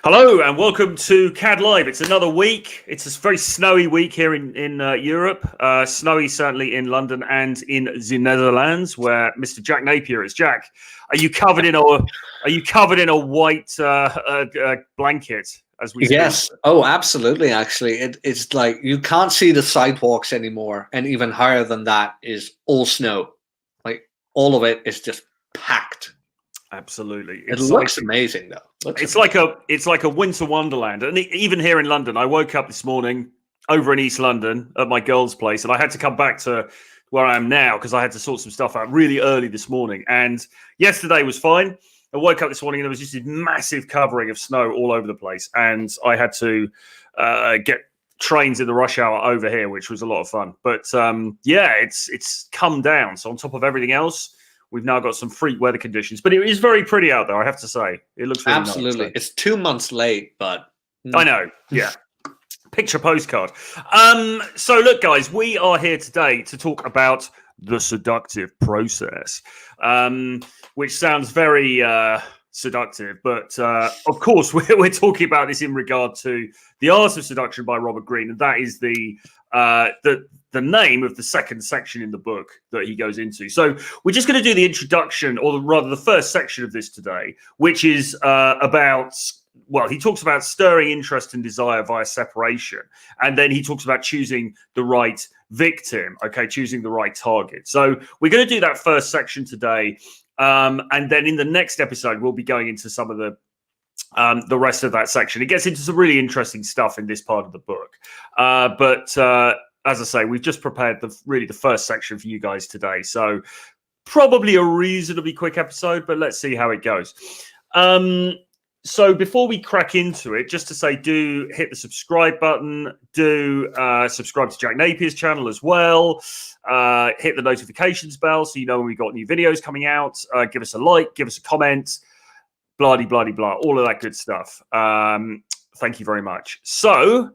Hello and welcome to CAD Live. It's another week. It's a very snowy week here in Europe. Snowy certainly in London and in the Netherlands, where Mr. Jack Napier is. Jack, are you covered in a white blanket as we speak? Yes. Oh, absolutely. Actually, it's like you can't see the sidewalks anymore, and even higher than that is all snow. Like all of it is just packed. Absolutely. It looks amazing, though. It's like a winter wonderland. And even here in London, I woke up this morning over in East London at my girl's place, and I had to come back to where I am now because I had to sort some stuff out really early this morning. And yesterday was fine. I woke up this morning and there was just this massive covering of snow all over the place, and I had to get trains in the rush hour over here, which was a lot of fun. But yeah, it's come down. So on top of everything else, we've now got some freak weather conditions, but it is very pretty out there, I have to say. It looks really absolutely nice. It's 2 months late, but I know. Yeah. Picture postcard. So look, guys, we are here today to talk about the seductive process, which sounds very seductive, but of course we're talking about this in regard to The Art of Seduction by Robert Greene, and that is the name of the second section in the book that he goes into. So we're just going to do the introduction, or rather the first section of this today, which is about, well, he talks about stirring interest and desire via separation. And then he talks about choosing the right victim, okay, choosing the right target. So we're going to do that first section today. And then in the next episode, we'll be going into some of the rest of that section. It gets into some really interesting stuff in this part of the book. But as I say, we've just prepared the first section for you guys today. So probably a reasonably quick episode, but let's see how it goes. So before we crack into it, just to say, do hit the subscribe button. Do subscribe to Jack Napier's channel as well. Hit the notifications bell so you know when we've got new videos coming out. Give us a like, give us a comment, blah, all of that good stuff. Thank you very much. So,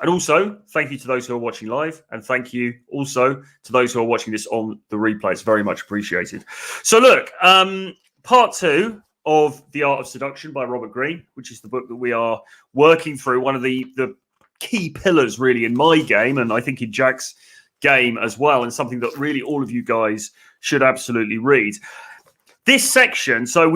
and also, thank you to those who are watching live, and thank you also to those who are watching this on the replay. It's very much appreciated. So look, part 2 of The Art of Seduction by Robert Greene, which is the book that we are working through, one of the key pillars really in my game, and I think in Jack's game as well, and something that really all of you guys should absolutely read. This section, so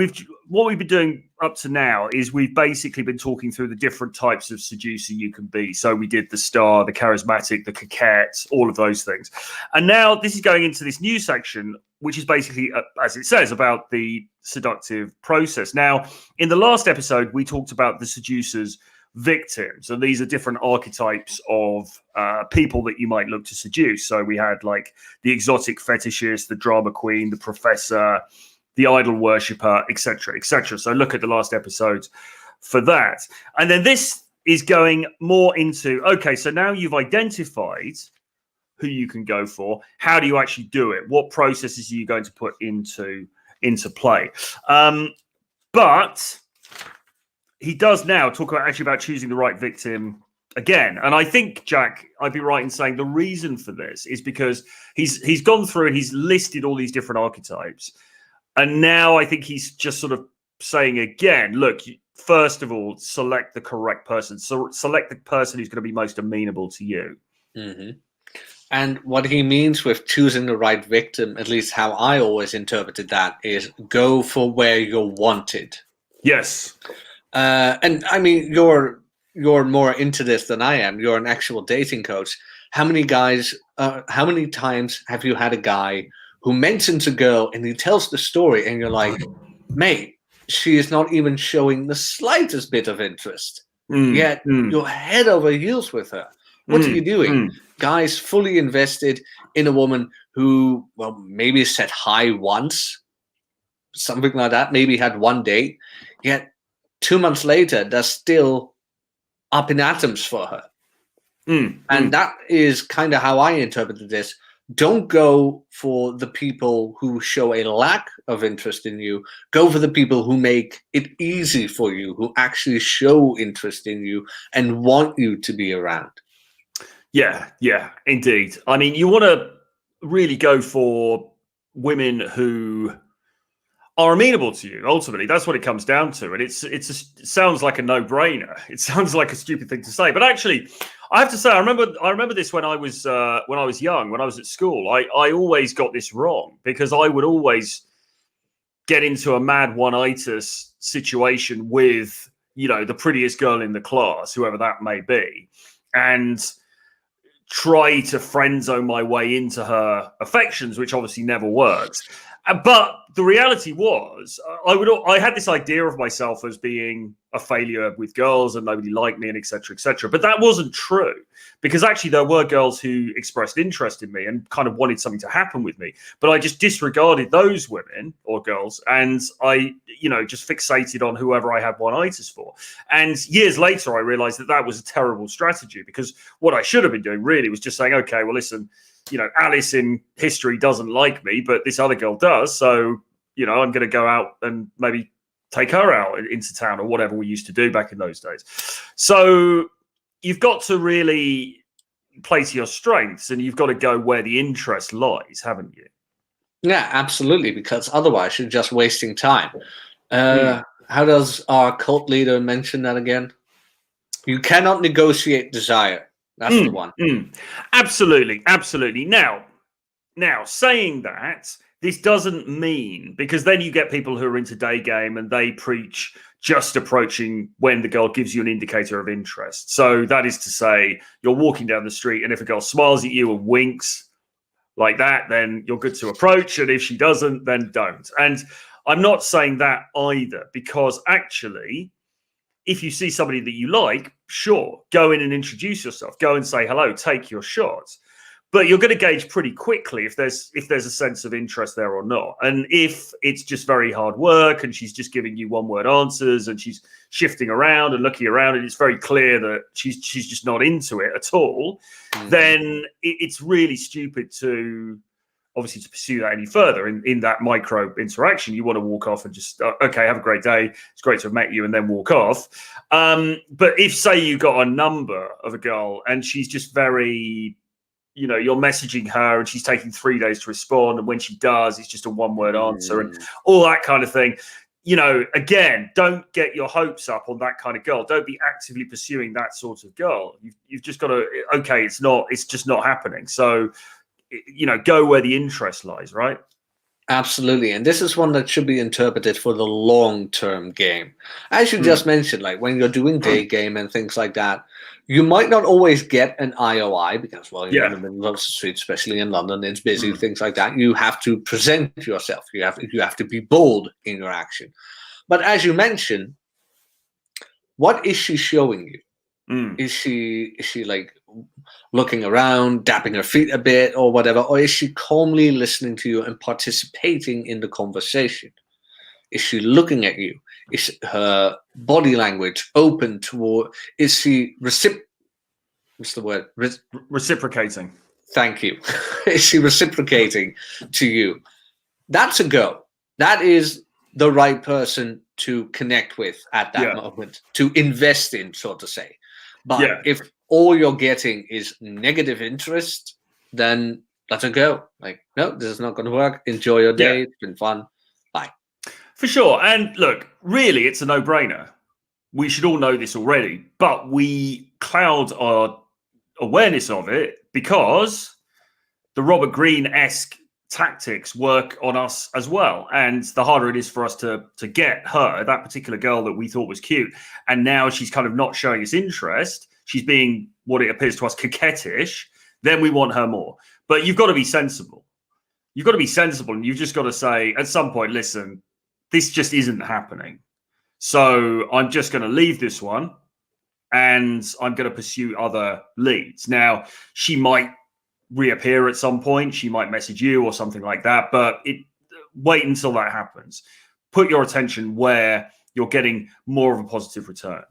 what we've been doing up to now is we've basically been talking through the different types of seducer you can be. So we did the star, the charismatic, the coquette, all of those things. And now this is going into this new section, which is basically, as it says, about the seductive process. Now, in the last episode, we talked about the seducer's victims, and these are different archetypes of people that you might look to seduce. So we had like the exotic fetishist, the drama queen, the professor, the idol worshipper, etc., etc. So look at the last episode for that. And then this is going more into, okay, so now you've identified who you can go for. How do you actually do it? What processes are you going to put into play? But he does now talk about choosing the right victim again. And I think, Jack, I'd be right in saying the reason for this is because he's gone through and he's listed all these different archetypes. And now I think he's just sort of saying again, look, first of all, select the correct person. So select the person who's going to be most amenable to you. Mm-hmm. And what he means with choosing the right victim, at least how I always interpreted that, is go for where you're wanted. Yes. And I mean, you're more into this than I am. You're an actual dating coach. How many times have you had a guy who mentions a girl and he tells the story and you're like, mate, she is not even showing the slightest bit of interest. Yet you're head over heels with her. What are you doing? Guys fully invested in a woman who, well, maybe said hi once, something like that, maybe had one date, yet 2 months later, they're still up in atoms for her. And that is kind of how I interpreted this. Don't go for the people who show a lack of interest in you. Go for the people who make it easy for you, who actually show interest in you and want you to be around. Yeah, indeed. I mean, you want to really go for women who are amenable to you. Ultimately, that's what it comes down to. And it sounds like a no-brainer. It sounds like a stupid thing to say, but actually, I have to say, I remember this when I was young, when I was at school. I always got this wrong because I would always get into a mad one-itis situation with, you know, the prettiest girl in the class, whoever that may be, and try to friend zone my way into her affections, which obviously never works. But the reality was, I had this idea of myself as being a failure with girls and nobody liked me and et cetera, et cetera. But that wasn't true, because actually there were girls who expressed interest in me and kind of wanted something to happen with me. But I just disregarded those women or girls, and I, you know, just fixated on whoever I had one-itis for. And years later, I realized that that was a terrible strategy, because what I should have been doing really was just saying, okay, well, listen, you know, Alice in history doesn't like me, but this other girl does. So, you know, I'm going to go out and maybe take her out into town or whatever we used to do back in those days. So you've got to really play to your strengths, and you've got to go where the interest lies, haven't you? Yeah, absolutely, because otherwise you're just wasting time. How does our cult leader mention that again? You cannot negotiate desire. That's the one. Absolutely, absolutely. Now, saying that, this doesn't mean, because then you get people who are into day game and they preach just approaching when the girl gives you an indicator of interest. So that is to say, you're walking down the street, and if a girl smiles at you and winks like that, then you're good to approach. And if she doesn't, then don't. And I'm not saying that either, because actually, if you see somebody that you like, sure, go in and introduce yourself. Go and say hello, take your shot. But you're going to gauge pretty quickly if there's a sense of interest there or not. And if it's just very hard work and she's just giving you one-word answers and she's shifting around and looking around and it's very clear that she's just not into it at all, then it's really stupid to obviously to pursue that any further in that micro interaction. You want to walk off and just, okay, have a great day. It's great to have met you, and then walk off. But if, say, you got a number of a girl and she's just very, you know, you're messaging her and she's taking 3 days to respond, and when she does, it's just a one-word answer and all that kind of thing. You know, again, don't get your hopes up on that kind of girl. Don't be actively pursuing that sort of girl. You've just got to, okay, it's just not happening. So, you know, go where the interest lies, right? Absolutely. And this is one that should be interpreted for the long-term game. As you just mentioned, like when you're doing day game and things like that, you might not always get an IOI because, well, you're in the middle of the street, especially in London, it's busy, things like that. You have to present yourself. You have to be bold in your action. But as you mentioned, what is she showing you? Is she like looking around, dapping her feet a bit or whatever? Or is she calmly listening to you and participating in the conversation? Is she looking at you? Is her body language open toward, is she what's the word? Reciprocating. Thank you. Is she reciprocating to you? That's a go. That is the right person to connect with at that moment, to invest in, so to say. But if all you're getting is negative interest, then let it go. Like, no, this is not going to work. Enjoy your day. It's been fun. Bye. For sure. And look, really, it's a no-brainer. We should all know this already, but we cloud our awareness of it because the Robert Greene-esque tactics work on us as well. And the harder it is for us to get her, that particular girl that we thought was cute, and now she's kind of not showing us interest, she's being what it appears to us coquettish, then we want her more. But you've got to be sensible. You've got to be sensible, and you've just got to say at some point, listen, this just isn't happening. So I'm just going to leave this one and I'm going to pursue other leads. Now, she might reappear at some point. She might message you or something like that, but wait until that happens. Put your attention where you're getting more of a positive return.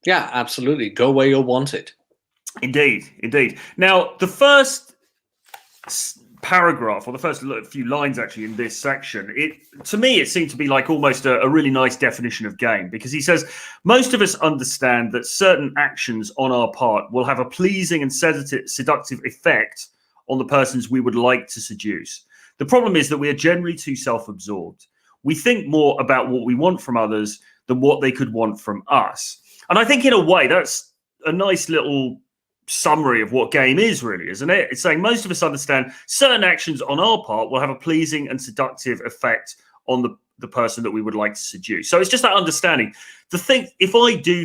Yeah, absolutely. Go where you're wanted. Indeed, indeed. Now, the first paragraph, or the first few lines actually in this section, to me, it seemed to be like almost a really nice definition of game, because he says, most of us understand that certain actions on our part will have a pleasing and seductive effect on the persons we would like to seduce. The problem is that we are generally too self-absorbed. we think more about what we want from others than what they could want from us. And I think in a way that's a nice little summary of what game is, really, isn't it? It's saying most of us understand certain actions on our part will have a pleasing and seductive effect on the person that we would like to seduce. So it's just that understanding. The thing, if I do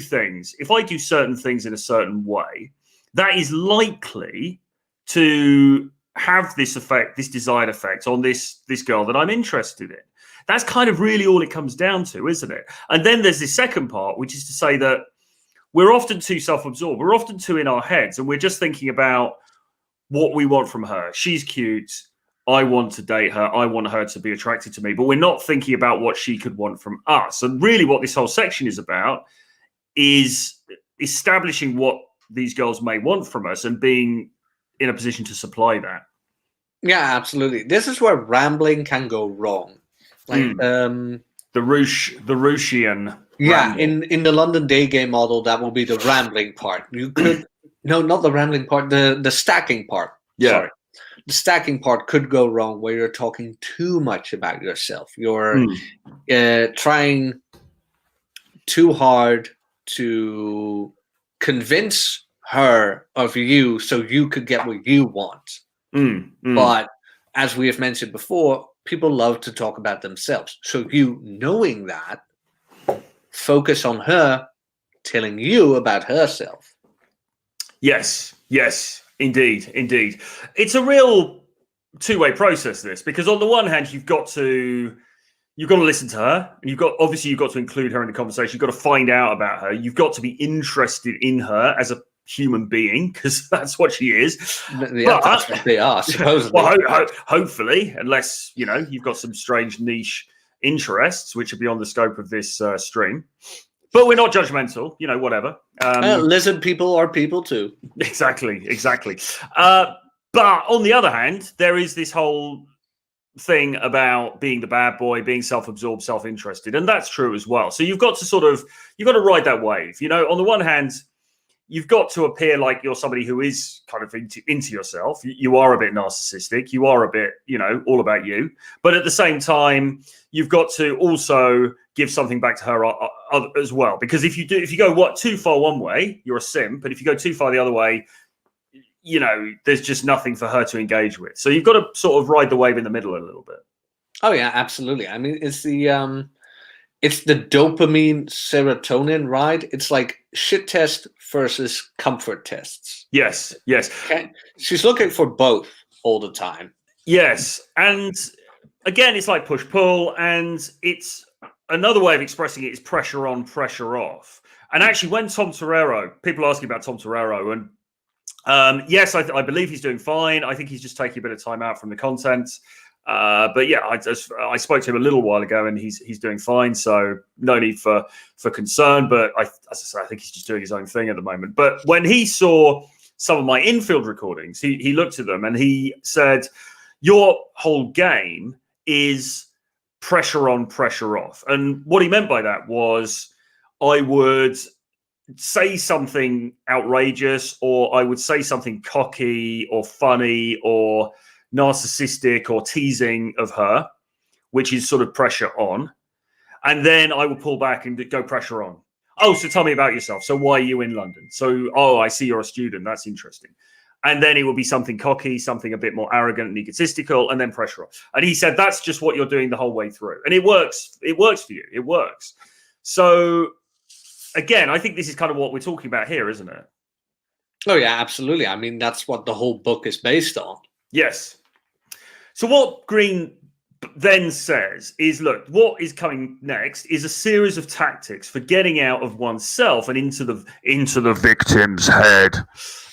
certain things in a certain way, that is likely to have this effect, this desired effect on this girl that I'm interested in. That's kind of really all it comes down to, isn't it? And then there's this second part, which is to say that we're often too self-absorbed. We're often too in our heads, and we're just thinking about what we want from her. She's cute. I want to date her. I want her to be attracted to me. But we're not thinking about what she could want from us. And really what this whole section is about is establishing what these girls may want from us and being in a position to supply that. Yeah, absolutely. This is where rambling can go wrong. Like the Roushian. Yeah, in the London day game model, that will be the rambling part. You could no, not the rambling part, the stacking part. Yeah. Sorry. The stacking part could go wrong where you're talking too much about yourself. You're trying too hard to convince her of you so you could get what you want. But as we have mentioned before, people love to talk about themselves. So you knowing that, focus on her telling you about herself. Yes, indeed. It's a real two-way process, this, because on the one hand, you've got to listen to her, and you've got to include her in the conversation. You've got to find out about her. You've got to be interested in her as a human being, because that's what she is. Yeah, that's what they are, supposedly. Well, hopefully, unless you've got some strange niche interests which are beyond the scope of this stream. But we're not judgmental, whatever. Lizard people are people too. Exactly. But on the other hand, there is this whole thing about being the bad boy, being self-absorbed, self-interested, and that's true as well. So you've got to ride that wave. On the one hand, you've got to appear like you're somebody who is kind of into yourself. You are a bit narcissistic. You are a bit, all about you. But at the same time, you've got to also give something back to her as well. Because if you go too far one way, you're a simp. But if you go too far the other way, there's just nothing for her to engage with. So you've got to sort of ride the wave in the middle a little bit. Oh yeah, absolutely. I mean, it's the dopamine serotonin ride. It's like shit test versus comfort tests. Yes. Okay? She's looking for both all the time. Yes. And again, it's like push-pull, and it's another way of expressing it is pressure on, pressure off. And actually, when Tom Torero, people are asking about Tom Torero, and yes, I believe he's doing fine. I think he's just taking a bit of time out from the content. But yeah, I spoke to him a little while ago, and he's doing fine. So no need for concern. But as I say, I think he's just doing his own thing at the moment. But when he saw some of my infield recordings, he looked at them and he said, "Your whole game is pressure on, pressure off." And what he meant by that was, I would say something outrageous, or I would say something cocky or funny or narcissistic or teasing of her, which is sort of pressure on. And then I will pull back and go pressure on. Oh, so tell me about yourself. So why are you in London? So, I see you're a student. That's interesting. And then it will be something cocky, something a bit more arrogant and egotistical, and then pressure off. And he said, that's just what you're doing the whole way through. And it works. It works for you. It works. So again, I think this is kind of what we're talking about here, isn't it? Oh yeah, absolutely. I mean, that's what the whole book is based on. Yes. So what Green then says is, look, what is coming next is a series of tactics for getting out of oneself and into the victim's head.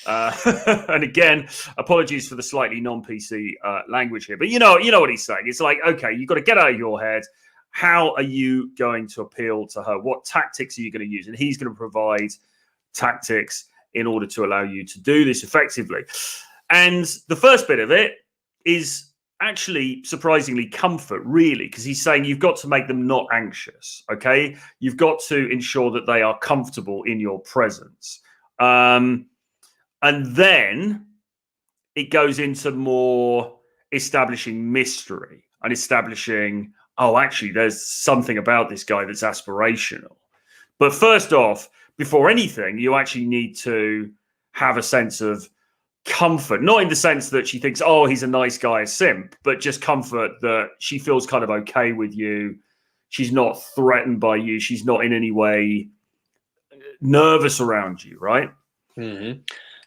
And again, apologies for the slightly non-PC language here, but you know what he's saying. It's like, okay, you've got to get out of your head. How are you going to appeal to her? What tactics are you going to use? And he's going to provide tactics in order to allow you to do this effectively. And the first bit of it is actually surprisingly comfort, really, because he's saying you've got to make them not anxious, okay? You've got to ensure that they are comfortable in your presence. And then it goes into more establishing mystery and establishing, oh, actually, there's something about this guy that's aspirational. But first off, before anything, you actually need to have a sense of comfort, not in the sense that she thinks, oh, he's a nice guy, a simp, but just comfort that she feels kind of okay with you. She's not threatened by you. She's not in any way nervous around you, right? Mm-hmm.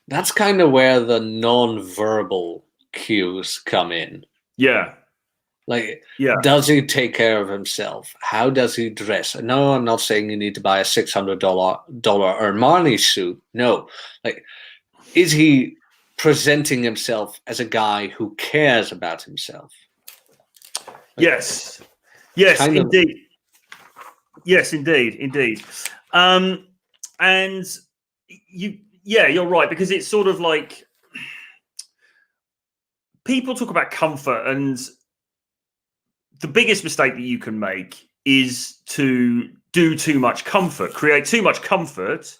That's kind of where the non-verbal cues come in. Yeah. Like, yeah. Does he take care of himself? How does he dress? No, I'm not saying you need to buy a $600 Armani suit. No. Like, is he presenting himself as a guy who cares about himself? Like, yes. Yes, indeed. Yes, indeed. And you're right, because it's sort of like people talk about comfort, and the biggest mistake that you can make is to do too much comfort, create too much comfort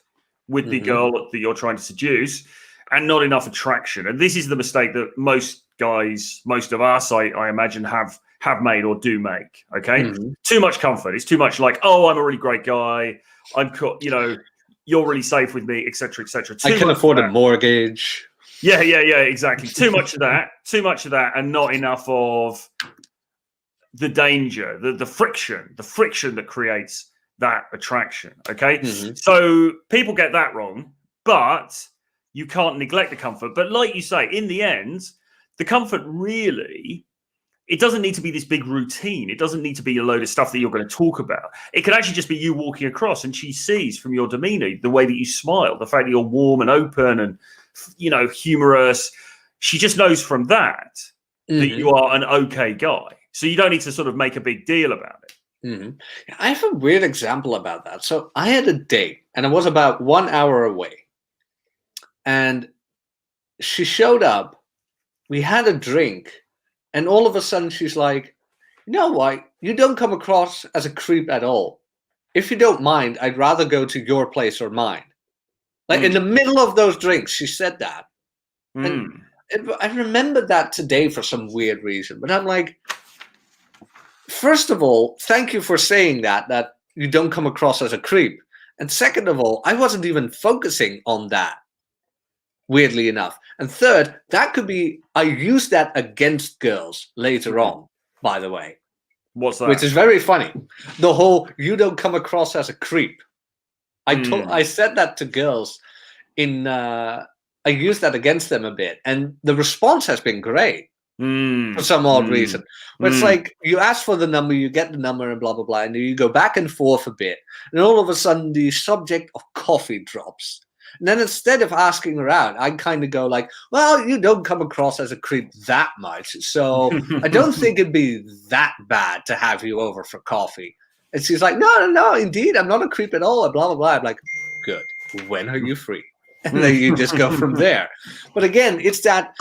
with the girl that you're trying to seduce, and not enough attraction. And this is the mistake that most guys, most of us, I imagine, have made or do make. Okay, too much comfort. It's too much like, oh, I'm a really great guy. You're really safe with me, etc., etc. I can afford a mortgage. Yeah, exactly. Too much of that, and not enough of the danger, the friction that creates that attraction. Okay, so people get that wrong, but you can't neglect the comfort. But like you say, in the end, the comfort really, it doesn't need to be this big routine. It doesn't need to be a load of stuff that you're going to talk about. It can actually just be you walking across, and she sees from your demeanor, the way that you smile, the fact that you're warm and open and, humorous. She just knows from that that you are an okay guy. So you don't need to sort of make a big deal about it. I have a weird example about that. So I had a date, and it was about 1 hour away. And she showed up. We had a drink. And all of a sudden, she's like, you know what? You don't come across as a creep at all. If you don't mind, I'd rather go to your place or mine. Like in the middle of those drinks, she said that. And I remember that today for some weird reason. But I'm like, first of all, thank you for saying that you don't come across as a creep. And second of all, I wasn't even focusing on that, weirdly enough. And third, that could be, I use that against girls later on, by the way. What's that? Which is very funny. The whole, you don't come across as a creep. I said that to girls I used that against them a bit. And the response has been great for some odd reason. But it's like, you ask for the number, you get the number and blah, blah, blah. And you go back and forth a bit. And all of a sudden, the subject of coffee drops. And then instead of asking her out, I kind of go like, well, you don't come across as a creep that much. So I don't think it'd be that bad to have you over for coffee. And she's like, no, indeed, I'm not a creep at all. Blah, blah, blah. I'm like, good. When are you free? And then you just go from there. But again, it's that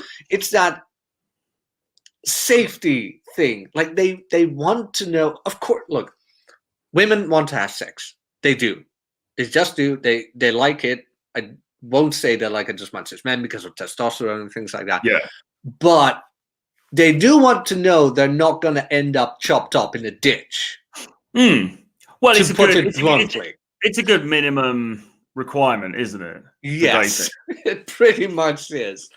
safety thing. Like they want to know, of course, look, women want to have sex. They do. They just do. They like it. I won't say they like it just much as men because of testosterone and things like that. Yeah. But they do want to know they're not going to end up chopped up in a ditch. Well, it's a good minimum requirement, isn't it? Yes, it pretty much is.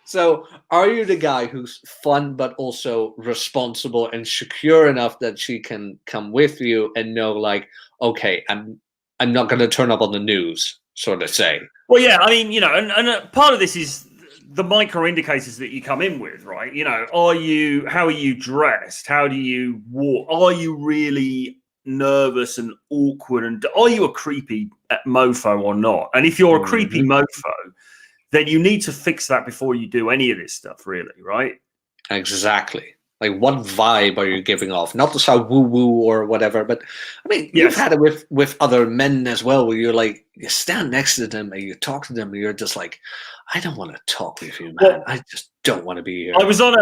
So are you the guy who's fun but also responsible and secure enough that she can come with you and know, like, okay, I'm not going to turn up on the news, sort of say? Well, yeah, I mean, and part of this is the micro indicators that you come in with, right? How are you dressed? How do you walk? Are you really nervous and awkward? And are you a creepy mofo or not? And if you're a creepy mofo, then you need to fix that before you do any of this stuff, really, right? Exactly. Like, what vibe are you giving off? Not to sound woo-woo or whatever, but I mean, you've had it with other men as well, where you're like, you stand next to them and you talk to them and you're just like, I don't want to talk with you, man. Well, I just don't want to be here. I was on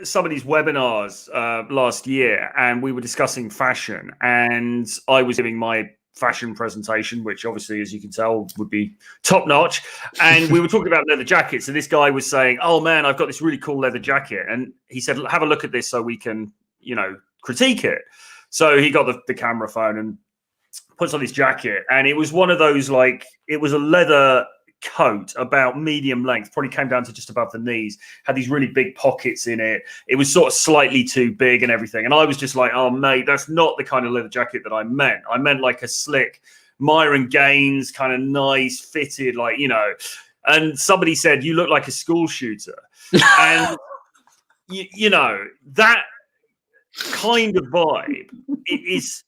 somebody's webinars last year, and we were discussing fashion, and I was giving my fashion presentation, which obviously, as you can tell, would be top notch. And we were talking about leather jackets, and this guy was saying, oh man, I've got this really cool leather jacket. And he said, have a look at this so we can, critique it. So he got the camera phone and puts on his jacket, and it was one of those, like, it was a leather coat about medium length, probably came down to just above the knees, had these really big pockets in it. It was sort of slightly too big and everything. And I was just like, oh, mate, that's not the kind of leather jacket that I meant. I meant like a slick Myron Gaines kind of nice fitted, like, you know. And somebody said, you look like a school shooter. And, you know, that kind of vibe is...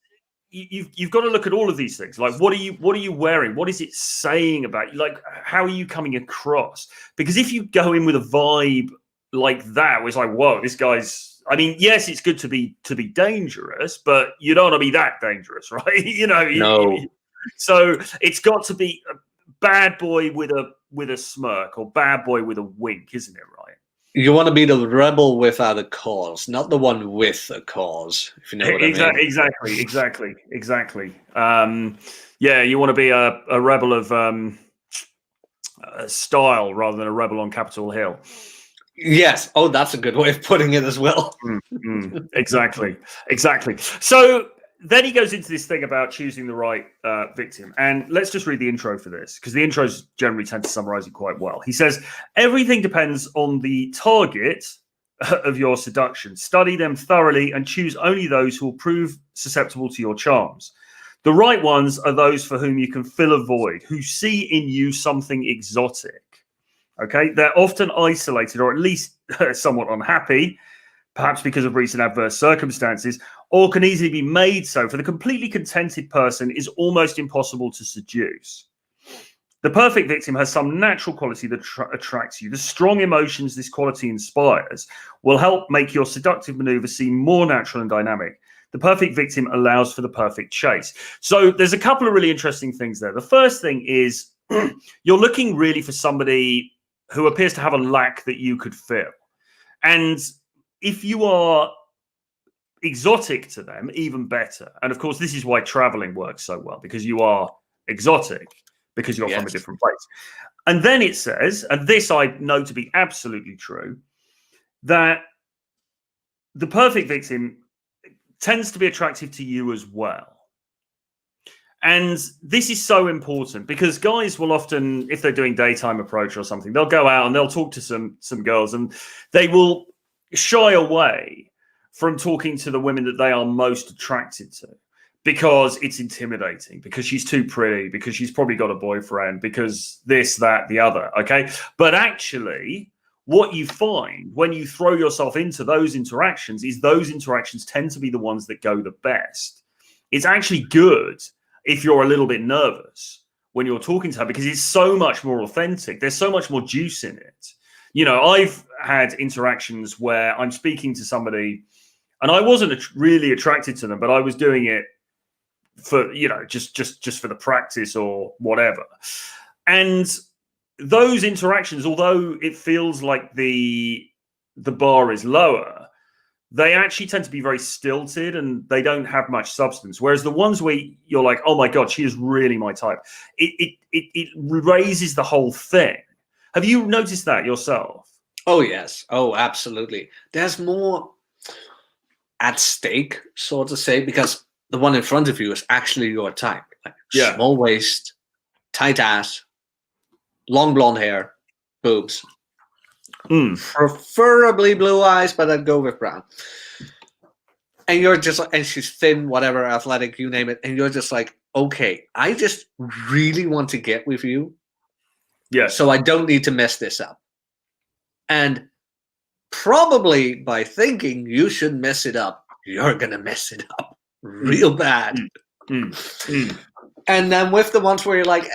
You've got to look at all of these things. Like, what are you wearing? What is it saying about you? Like, how are you coming across? Because if you go in with a vibe like that, where it's like, whoa, this guy's, I mean, yes, it's good to be dangerous, but you don't want to be that dangerous, right? You know, No. So it's got to be a bad boy with a smirk, or bad boy with a wink, isn't it, right? You want to be the rebel without a cause, not the one with a cause, if you know what I mean. Exactly. Yeah, you want to be a rebel of style rather than a rebel on Capitol Hill. Yes. Oh, that's a good way of putting it as well. Exactly. So then he goes into this thing about choosing the right victim. And let's just read the intro for this, because the intros generally tend to summarize it quite well. He says, everything depends on the target of your seduction. Study them thoroughly and choose only those who will prove susceptible to your charms. The right ones are those for whom you can fill a void, who see in you something exotic. Okay? They're often isolated, or at least somewhat unhappy, perhaps because of recent adverse circumstances, or can easily be made so. For the completely contented person is almost impossible to seduce. The perfect victim has some natural quality that attracts you. The strong emotions this quality inspires will help make your seductive maneuver seem more natural and dynamic. The perfect victim allows for the perfect chase. So there's a couple of really interesting things there. The first thing is you're looking really for somebody who appears to have a lack that you could fill. And if you are exotic to them, even better. And of course, this is why traveling works so well, because you are exotic, because you're from a different place. And then it says, and this I know to be absolutely true, that the perfect victim tends to be attractive to you as well. And this is so important, because guys will often, if they're doing daytime approach or something, they'll go out and they'll talk to some girls, and they will shy away from talking to the women that they are most attracted to, because it's intimidating, because she's too pretty, because she's probably got a boyfriend, because this, that, the other. Okay. But actually, what you find when you throw yourself into those interactions is those interactions tend to be the ones that go the best. It's actually good if you're a little bit nervous when you're talking to her, because it's so much more authentic. There's so much more juice in it. You know, I've had interactions where I'm speaking to somebody and I wasn't really attracted to them, but I was doing it for, you know, just for the practice or whatever. And those interactions, although it feels like the bar is lower, they actually tend to be very stilted and they don't have much substance. Whereas the ones where you're like, oh my God, she is really my type, it raises the whole thing. Have you noticed that yourself? Oh, yes. Oh, absolutely. There's more at stake, so to say, because the one in front of you is actually your type. Like small waist, tight ass, long blonde hair, boobs. Preferably blue eyes, but I'd go with brown. And you're just like, and she's thin, whatever, athletic, you name it. And you're just like, okay, I just really want to get with you. Yeah. So I don't need to mess this up. And probably by thinking you should mess it up, you're going to mess it up real bad. And then with the ones where you're like,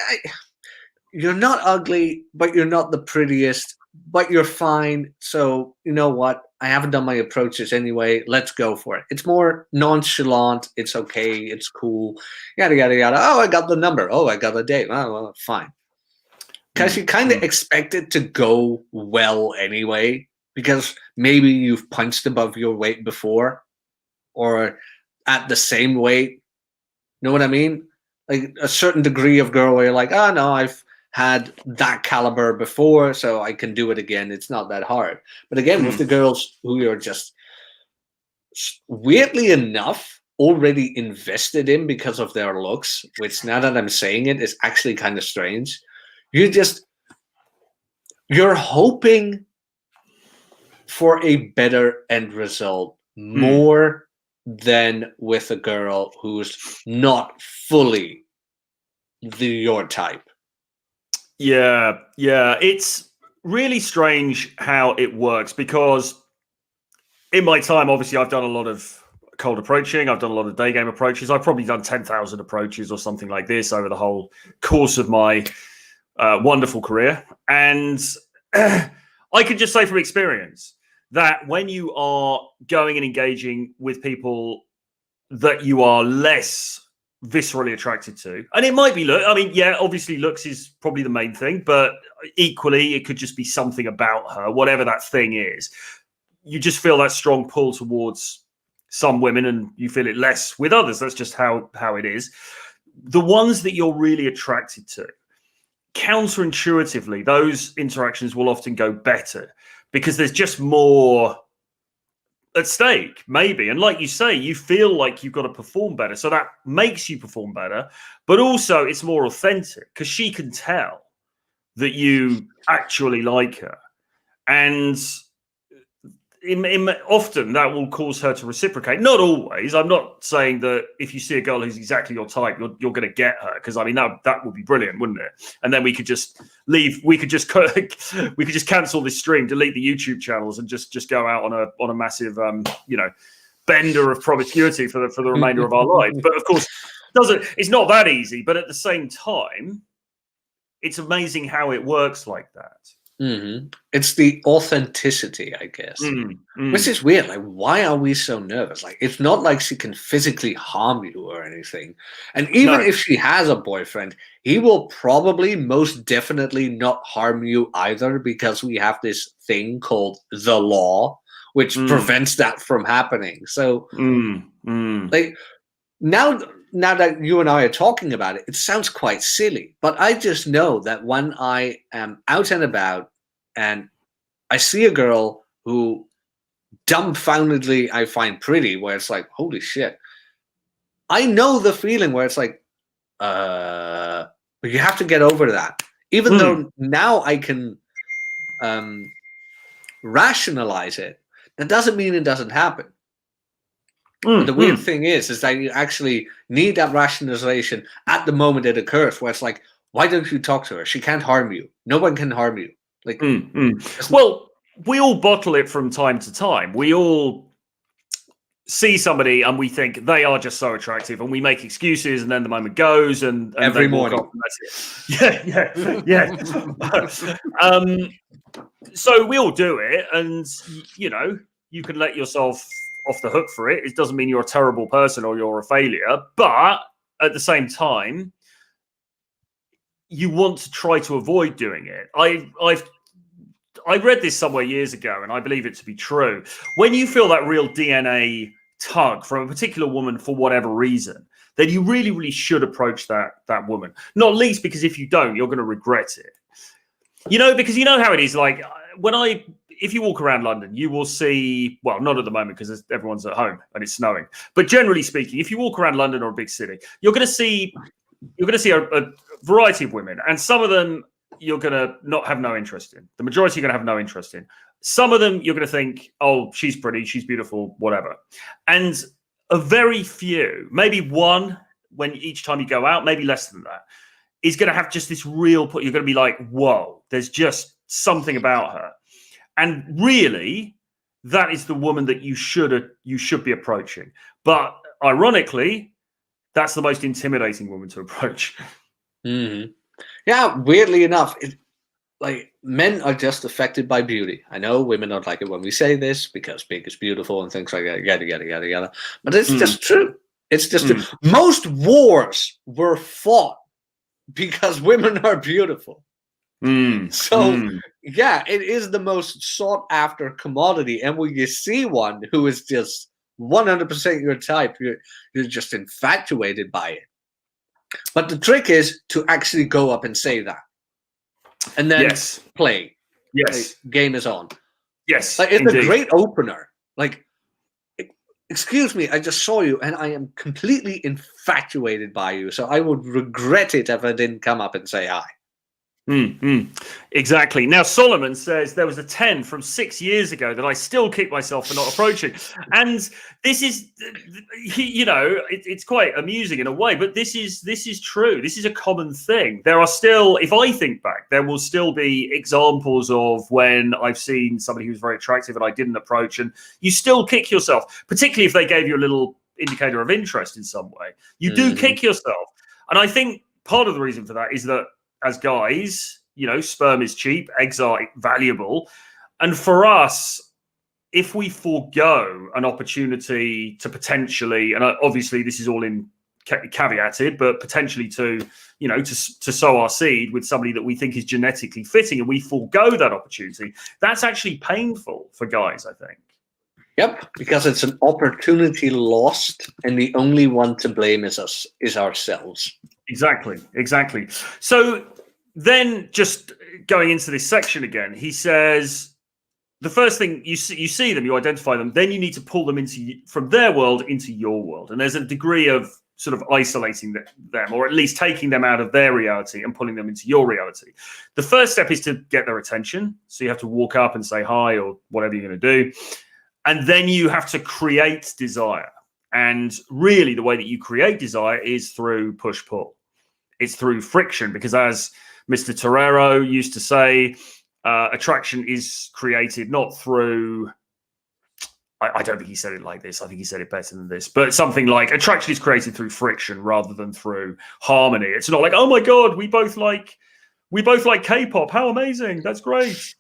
you're not ugly, but you're not the prettiest, but you're fine. So you know what? I haven't done my approaches anyway. Let's go for it. It's more nonchalant. It's okay. It's cool. Yada, yada, yada. Oh, I got the number. Oh, I got a date. Oh, well, fine. Because you kind of expect it to go well anyway, because maybe you've punched above your weight before or at the same weight. You know what I mean? Like a certain degree of girl where you're like, oh, no, I've had that caliber before, so I can do it again. It's not that hard. But again, with the girls who you're just weirdly enough, already invested in because of their looks, which now that I'm saying it is actually kind of strange. You're hoping for a better end result more than with a girl who's not fully your type. Yeah, it's really strange how it works, because in my time, obviously, I've done a lot of cold approaching. I've done a lot of day game approaches. I've probably done 10,000 approaches or something like this over the whole course of my wonderful career. And I can just say from experience that when you are going and engaging with people that you are less viscerally attracted to, and it might be look, I mean, yeah, obviously looks is probably the main thing, but equally it could just be something about her, whatever that thing is. You just feel that strong pull towards some women and you feel it less with others. That's just how it is. The ones that you're really attracted to, counterintuitively, those interactions will often go better because there's just more at stake, maybe. And like you say, you feel like you've got to perform better. So that makes you perform better, but also it's more authentic because she can tell that you actually like her. And often that will cause her to reciprocate. Not always. I'm not saying that if you see a girl who's exactly your type, you're going to get her, because I mean that would be brilliant, wouldn't it? And then we could just leave. We could just cancel this stream, delete the YouTube channels, and just go out on a massive bender of promiscuity for the remainder of our lives. But of course, it's not that easy. But at the same time, it's amazing how it works like that. Mm-hmm. It's the authenticity, I guess, which is weird. Like, why are we so nervous? Like, it's not like she can physically harm you or anything. And even if she has a boyfriend, he will probably most definitely not harm you either, because we have this thing called the law, which prevents that from happening. So, like, now that you and I are talking about it, it sounds quite silly, but I just know that when I am out and about and I see a girl who dumbfoundedly I find pretty, where it's like, holy shit, I know the feeling where it's like, but you have to get over that. Even though now I can rationalize it, that doesn't mean it doesn't happen. But the weird thing is that you actually need that rationalization at the moment it occurs, where it's like, why don't you talk to her? She can't harm you. No one can harm you. Like, well, we all bottle it from time to time. We all see somebody and we think they are just so attractive, and we make excuses, and then the moment goes, and every morning. Off, and that's it. Yeah. So we all do it, and you can let yourself off the hook for it. It doesn't mean you're a terrible person or you're a failure, but at the same time, you want to try to avoid doing it. I read this somewhere years ago, and I believe it to be true. When you feel that real DNA tug from a particular woman for whatever reason, then you really, really should approach that woman. Not least because if you don't, you're going to regret it. Because you know how it is. Like if you walk around London, you will see, well, not at the moment because everyone's at home and it's snowing, but generally speaking, if you walk around London or a big city, you're going to see a variety of women, and some of them you're going to not have no interest in. The majority you're going to have no interest in. Some of them you're going to think, oh, she's pretty, she's beautiful, whatever. And a very few, maybe one, when each time you go out, maybe less than that, is going to have just this real put. You're going to be like, whoa, there's just something about her. And really, that is the woman that you should be approaching. But ironically, that's the most intimidating woman to approach. Mm-hmm. Yeah, weirdly enough, like, men are just affected by beauty. I know women don't like it when we say this because big is beautiful and things like that, yada. But it's just true. It's just true. Most wars were fought because women are beautiful. Yeah, it is the most sought after commodity. And when you see one who is just 100% your type, you're just infatuated by it. But the trick is to actually go up and say that. And then play. Yes. Like, game is on. Yes. Like, it's a great opener. Like, excuse me, I just saw you and I am completely infatuated by you. So I would regret it if I didn't come up and say hi. Exactly. Now, Solomon says there was a 10 from 6 years ago that I still kick myself for not approaching. And this is, you know, it's quite amusing in a way, but this is true. This is a common thing. There are still, if I think back, there will still be examples of when I've seen somebody who's very attractive and I didn't approach, and you still kick yourself, particularly if they gave you a little indicator of interest in some way. You do kick yourself. And I think part of the reason for that is that as guys, you know, sperm is cheap, eggs are valuable. And for us, if we forego an opportunity to potentially, and obviously this is all in caveated, but potentially to, you know, to sow our seed with somebody that we think is genetically fitting, and we forego that opportunity, that's actually painful for guys, I think. Yep, because it's an opportunity lost, and the only one to blame is us, is ourselves. Exactly. So then, just going into this section again, he says the first thing you see them, you identify them, then you need to pull them from their world into your world, and there's a degree of sort of isolating them, or at least taking them out of their reality and pulling them into your reality. The first step is to get their attention. So you have to walk up and say hi or whatever you're going to do, and then you have to create desire. And really, the way that you create desire is through push-pull. It's through friction, because as Mr. Torero used to say, attraction is created not through, I don't think he said it like this, I think he said it better than this, but something like attraction is created through friction rather than through harmony. It's not like, oh my God, we both like K-pop. How amazing. That's great.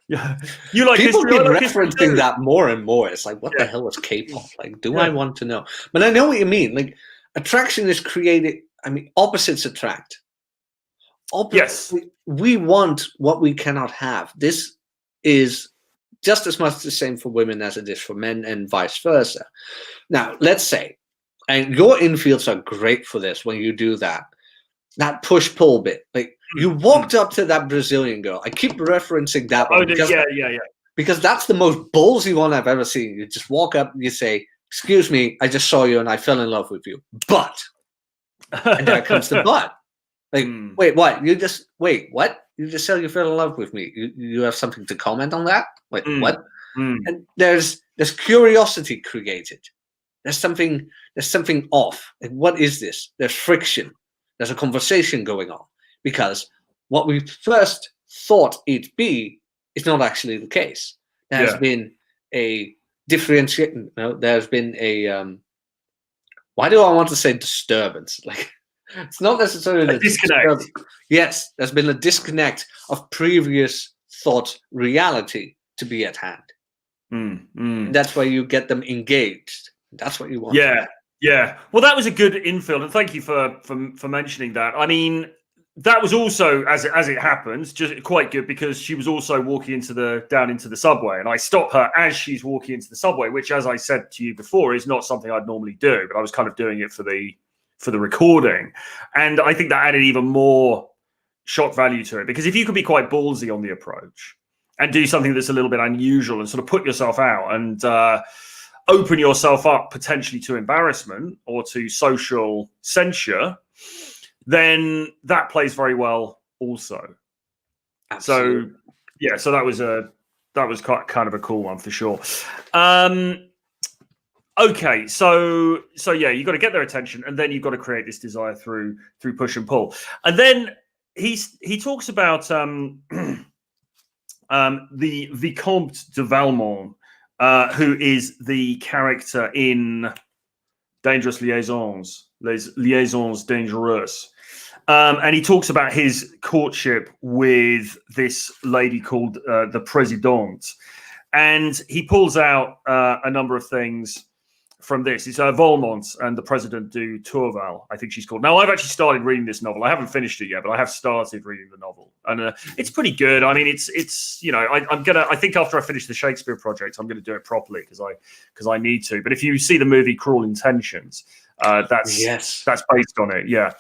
Yeah, you like people history, keep like referencing that more and more. It's like, what the hell is K-pop? Like, do I want to know? But I know what you mean. Like, attraction is created. I mean, opposites attract. Yes, we want what we cannot have. This is just as much the same for women as it is for men, and vice versa. Now, let's say, and your infields are great for this when you do that push-pull bit. Like, you walked up to that Brazilian girl. I keep referencing that one. Because that's the most ballsy one I've ever seen. You just walk up and you say, excuse me, I just saw you and I fell in love with you. But, and there comes the but. Like, wait, what? What? You just said you fell in love with me. You have something to comment on that? Wait, what? And there's curiosity created. There's something off. Like, what is this? There's friction. There's a conversation going on, because what we first thought it'd be is not actually the case. There's been a differentiation. No, there's been a why do I want to say disturbance? Like, it's not necessarily a disconnect. Yes, there's been a disconnect of previous thought reality to be at hand. And that's why you get them engaged. That's what you want. Yeah. Well, that was a good infield, and thank you for mentioning that. I mean, that was also, as it happens, just quite good, because she was also walking down into the subway, and I stopped her as she's walking into the subway, which, as I said to you before, is not something I'd normally do, but I was kind of doing it for the recording, and I think that added even more shock value to it, because if you could be quite ballsy on the approach and do something that's a little bit unusual and sort of put yourself out and open yourself up potentially to embarrassment or to social censure, then that plays very well also. Absolutely. So that was kind of a cool one for sure. Okay, so yeah, you've got to get their attention, and then you've got to create this desire through push and pull. And then he talks about the Vicomte de Valmont, who is the character in Dangerous Liaisons, Les Liaisons Dangereuses. And he talks about his courtship with this lady called the Présidente. And he pulls out a number of things from this. It's Valmont and the President du Tourval, I think she's called. Now, I've actually started reading this novel. I haven't finished it yet, but I have started reading the novel, and it's pretty good. I mean, it's you know, I think after I finish the Shakespeare project, I'm going to do it properly because I need to. But if you see the movie Cruel Intentions, that's based on it. Yeah.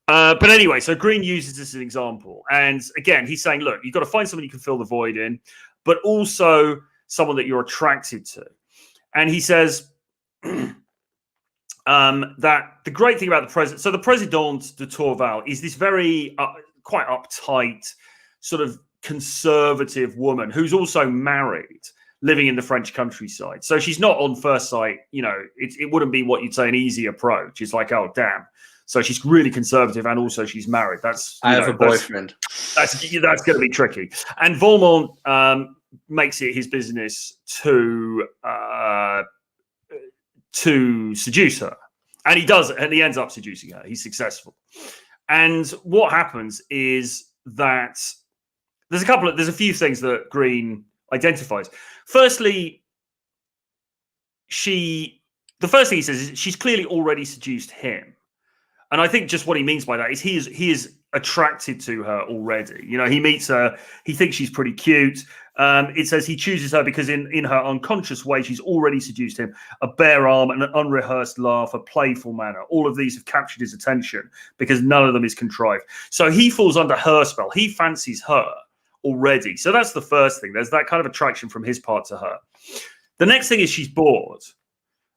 But anyway, so Green uses this as an example, and again, he's saying, look, you've got to find someone you can fill the void in, but also someone that you're attracted to. And he says that the great thing about the president, so the Présidente de Torval is this very quite uptight, sort of conservative woman who's also married, living in the French countryside. So she's not on first sight, you know, it wouldn't be what you'd say an easy approach. It's like, oh, damn. So she's really conservative, and also she's married. I have a boyfriend. That's going to be tricky. And Valmont makes it his business to seduce her, and he does, and he ends up seducing her. He's successful. And what happens is that there's a few things that Green identifies. Firstly, the first thing he says is she's clearly already seduced him. And I think just what he means by that is he is attracted to her already. You know, he meets her, he thinks she's pretty cute. It says he chooses her because in her unconscious way, she's already seduced him. A bare arm, an unrehearsed laugh, a playful manner. All of these have captured his attention because none of them is contrived. So he falls under her spell. He fancies her already. So that's the first thing. There's that kind of attraction from his part to her. The next thing is she's bored.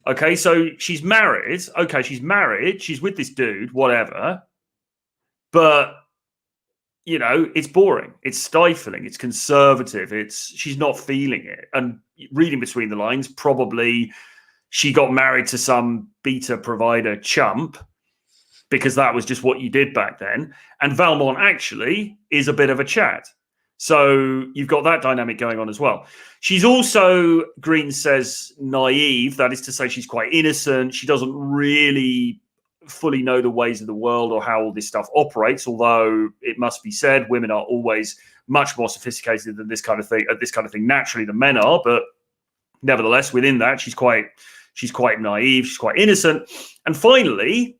Okay, so she's married. Okay, she's married. She's with this dude, whatever. But, you know, it's boring. It's stifling. It's conservative. She's not feeling it. And reading between the lines, probably she got married to some beta provider chump because that was just what you did back then. And Valmont actually is a bit of a Chad. So you've got that dynamic going on as well. She's also, Green says, naive. That is to say, she's quite innocent. She doesn't really fully know the ways of the world or how all this stuff operates. Although it must be said, women are always much more sophisticated than this kind of thing naturally than men are. But nevertheless, within that, she's quite naive. She's quite innocent. And finally,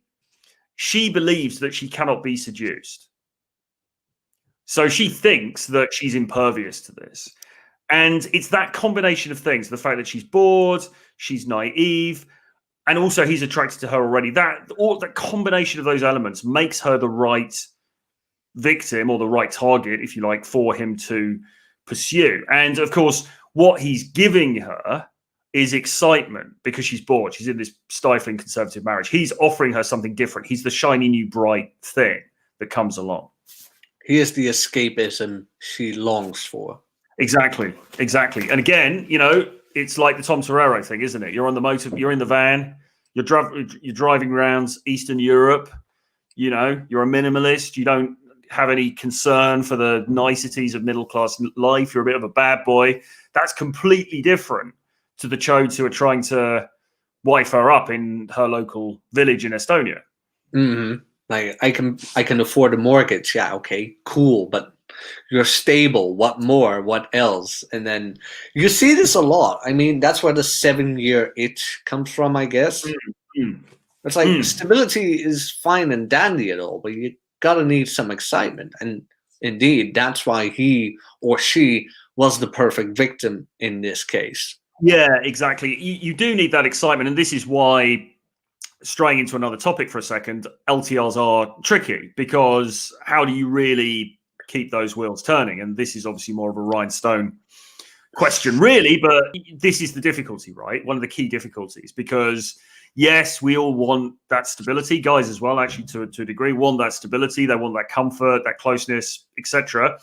she believes that she cannot be seduced. So she thinks that she's impervious to this. And it's that combination of things, the fact that she's bored, she's naive, and also he's attracted to her already. That combination of those elements makes her the right victim, or the right target, if you like, for him to pursue. And of course, what he's giving her is excitement because she's bored. She's in this stifling conservative marriage. He's offering her something different. He's the shiny new bright thing that comes along. He is the escapism she longs for. Exactly. And again, you know, it's like the Tom Torero thing, isn't it? You're on the motor, you're in the van, you're driving around Eastern Europe. You know, you're a minimalist. You don't have any concern for the niceties of middle-class life. You're a bit of a bad boy. That's completely different to the chodes who are trying to wife her up in her local village in Estonia. Mm-hmm. Like, I can afford a mortgage. Yeah, okay, cool. But you're stable. What more? What else? And then you see this a lot. I mean, that's where the 7-year itch comes from, I guess. Mm-hmm. It's like stability is fine and dandy and all, but you gotta need some excitement. And indeed, that's why he or she was the perfect victim in this case. Yeah, exactly. You do need that excitement. And this is why, straying into another topic for a second, LTRs are tricky, because how do you really keep those wheels turning? And this is obviously more of a rhinestone question, really, but this is the difficulty, right? One of the key difficulties, because yes, we all want that stability. Guys as well, actually, to a degree, want that stability. They want that comfort, that closeness, etc.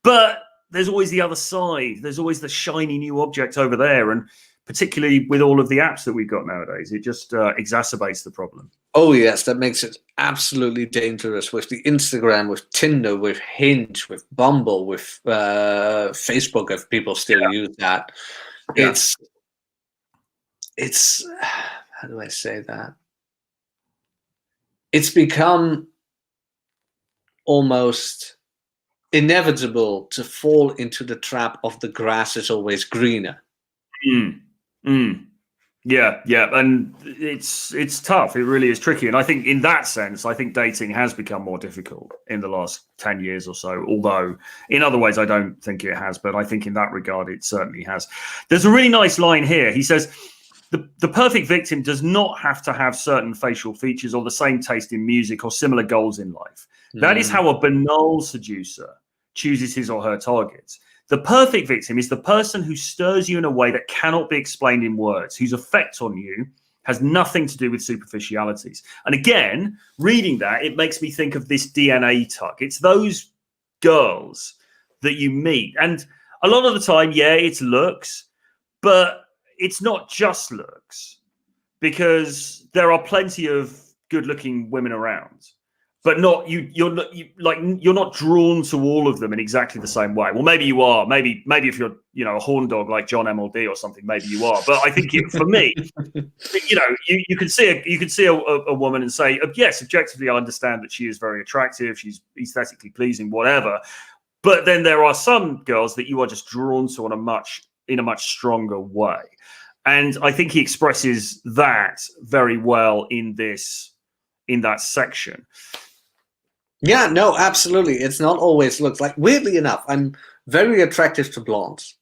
But there's always the other side. There's always the shiny new object over there. And particularly with all of the apps that we've got nowadays, it just exacerbates the problem. Oh, yes, that makes it absolutely dangerous with the Instagram, with Tinder, with Hinge, with Bumble, with Facebook, if people still use that. Yeah. It's how do I say that? It's become almost inevitable to fall into the trap of the grass is always greener. Yeah, and it's tough. It really is tricky. And I think in that sense, I think dating has become more difficult in the last 10 years or so, although in other ways I don't think it has, but I think in that regard it certainly has. There's a really nice line here. He says, the perfect victim does not have to have certain facial features or the same taste in music or similar goals in life. That is how a banal seducer chooses his or her targets. The perfect victim is the person who stirs you in a way that cannot be explained in words, whose effect on you has nothing to do with superficialities. And again, reading that, it makes me think of this DNA tug. It's those girls that you meet. And a lot of the time, yeah, it's looks, but it's not just looks, because there are plenty of good-looking women around. But you're not drawn to all of them in exactly the same way. Well, maybe you are. Maybe if you're a horn dog like John MLD or something, maybe you are. But I think for me, you can see a woman and say, yes, objectively, I understand that she is very attractive, she's aesthetically pleasing, whatever. But then there are some girls that you are just drawn to in a much stronger way, and I think he expresses that very well in that section. Yeah, no, absolutely. It's not always looks. Like, weirdly enough, I'm very attractive to blondes.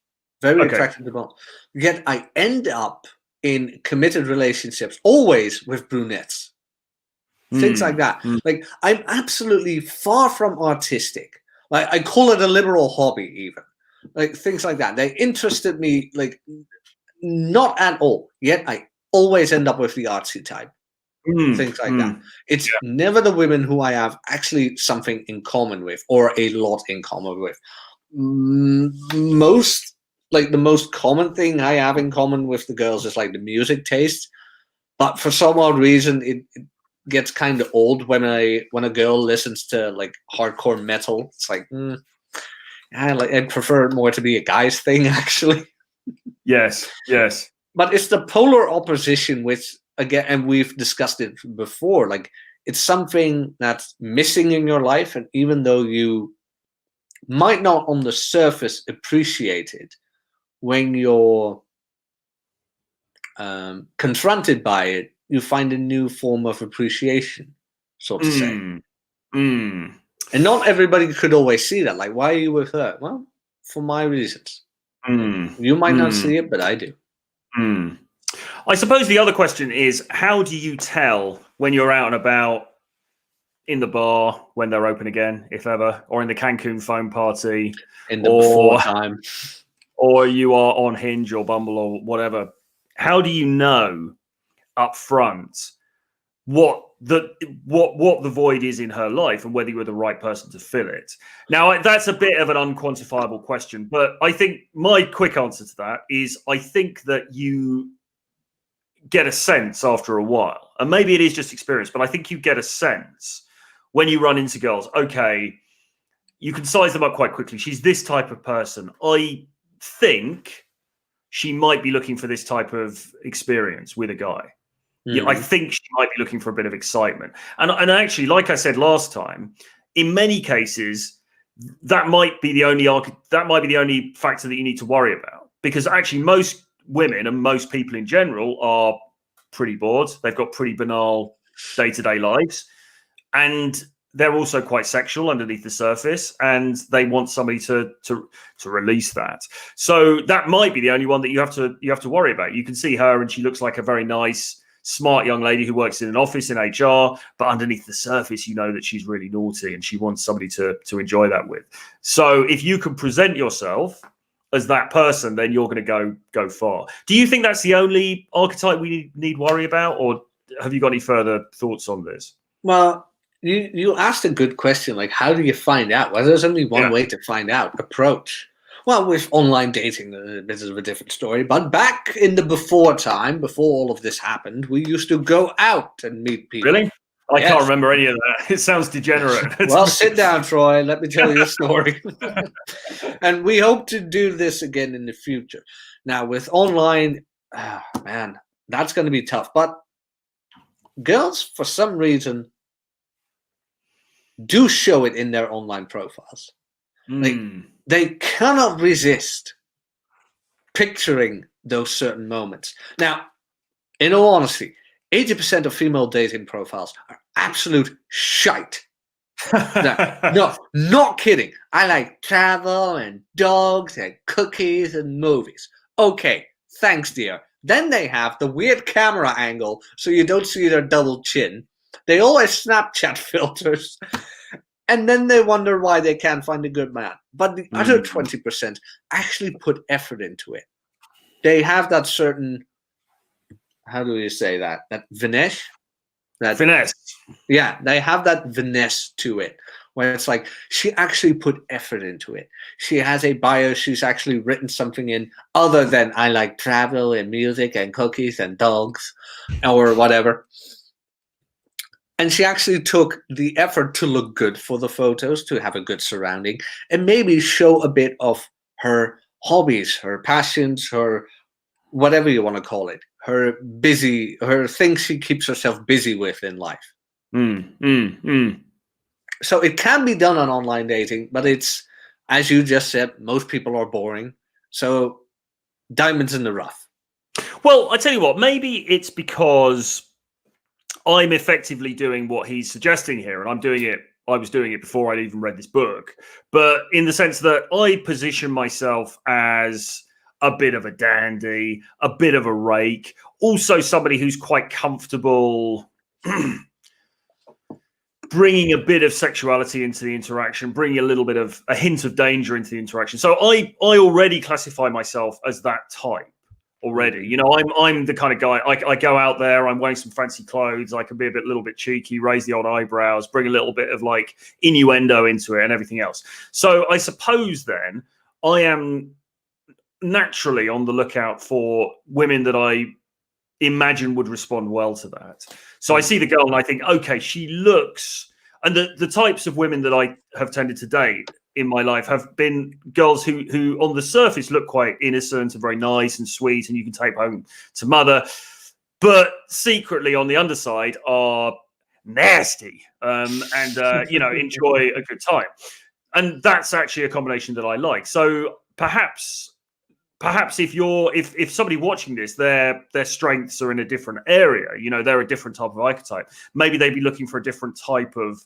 Attractive to blondes. Yet I end up in committed relationships always with brunettes. Things like that. Like, I'm absolutely far from artistic. Like, I call it a liberal hobby even. Like, things like that. They interested me, like, not at all. Yet I always end up with the artsy type. Things like that. It's never the women who I have actually something in common with, or a lot in common with. The most common thing I have in common with the girls is like the music taste. But for some odd reason, it gets kind of old when a girl listens to like hardcore metal. It's like, I'd prefer it more to be a guy's thing, actually. Yes. But it's the polar opposition, which, again, and we've discussed it before, like, it's something that's missing in your life, and even though you might not on the surface appreciate it, when you're confronted by it, you find a new form of appreciation, so to say. And not everybody could always see that. Like, why are you with her? Well, for my reasons. You might not see it, but I do. I suppose the other question is, how do you tell when you're out and about in the bar when they're open again, if ever, or in the Cancun foam party, in the before time, or you are on Hinge or Bumble or whatever? How do you know up front what the void is in her life and whether you're the right person to fill it? Now, that's a bit of an unquantifiable question, but I think my quick answer to that is, I think that you get a sense after a while, and maybe it is just experience, but I think you get a sense when you run into girls. Okay, you can size them up quite quickly. She's this type of person. I think she might be looking for this type of experience with a guy. Yeah, I think she might be looking for a bit of excitement. And actually, like I said last time, in many cases, that might be the only factor that you need to worry about, because actually most women and most people in general are pretty bored. They've got pretty banal day-to-day lives, and they're also quite sexual underneath the surface, and they want somebody to release that. So that might be the only one that you have to worry about. You can see her, and she looks like a very nice, smart young lady who works in an office in HR, but underneath the surface, you know that she's really naughty and she wants somebody to enjoy that with. So if you can present yourself as that person, then you're going to go far. Do you think that's the only archetype we need worry about, or have you got any further thoughts on this? Well, you asked a good question. Like, how do you find out? Well, there's only one way to find out: approach. Well, with online dating, this is a different story. But back in the before all of this happened, we used to go out and meet people. Really? I can't remember any of that. It sounds degenerate. Well, sit down, Troy. Let me tell you a story. And we hope to do this again in the future. Now, with online, man, that's going to be tough. But girls, for some reason, do show it in their online profiles. Like, they cannot resist picturing those certain moments. Now, in all honesty, 80% of female dating profiles are absolute shite. No, not kidding. I like travel and dogs and cookies and movies. Okay, thanks, dear. Then they have the weird camera angle so you don't see their double chin. They always Snapchat filters. And then they wonder why they can't find a good man. But the other 20% actually put effort into it. They have that certain, how do you say that? That finesse? Finesse. Yeah, they have that finesse to it, where it's like, she actually put effort into it. She has a bio, she's actually written something in other than I like travel and music and cookies and dogs or whatever. And she actually took the effort to look good for the photos, to have a good surrounding, and maybe show a bit of her hobbies, her passions, her whatever you want to call it, her things she keeps herself busy with in life. So it can be done on online dating, but it's, as you just said, most people are boring. So diamonds in the rough. Well, I tell you what, maybe it's because I'm effectively doing what he's suggesting here, and I was doing it before I'd even read this book, but in the sense that I position myself as a bit of a dandy, a bit of a rake, also somebody who's quite comfortable bringing a bit of sexuality into the interaction, bringing a little bit of a hint of danger into the interaction. So I already classify myself as that type already. You know, I'm the kind of guy, I go out there, I'm wearing some fancy clothes, I can be a little bit cheeky, raise the odd eyebrows, bring a little bit of like innuendo into it and everything else. So I suppose then I am naturally on the lookout for women that I imagine would respond well to that. So I see the girl and I think, okay, she looks, and the types of women that I have tended to date in my life have been girls who on the surface look quite innocent and very nice and sweet and you can take home to mother, but secretly on the underside are nasty and you know, enjoy a good time. And that's actually a combination that I like. So perhaps if somebody watching this, their strengths are in a different area, you know, they're a different type of archetype, maybe they'd be looking for a different type of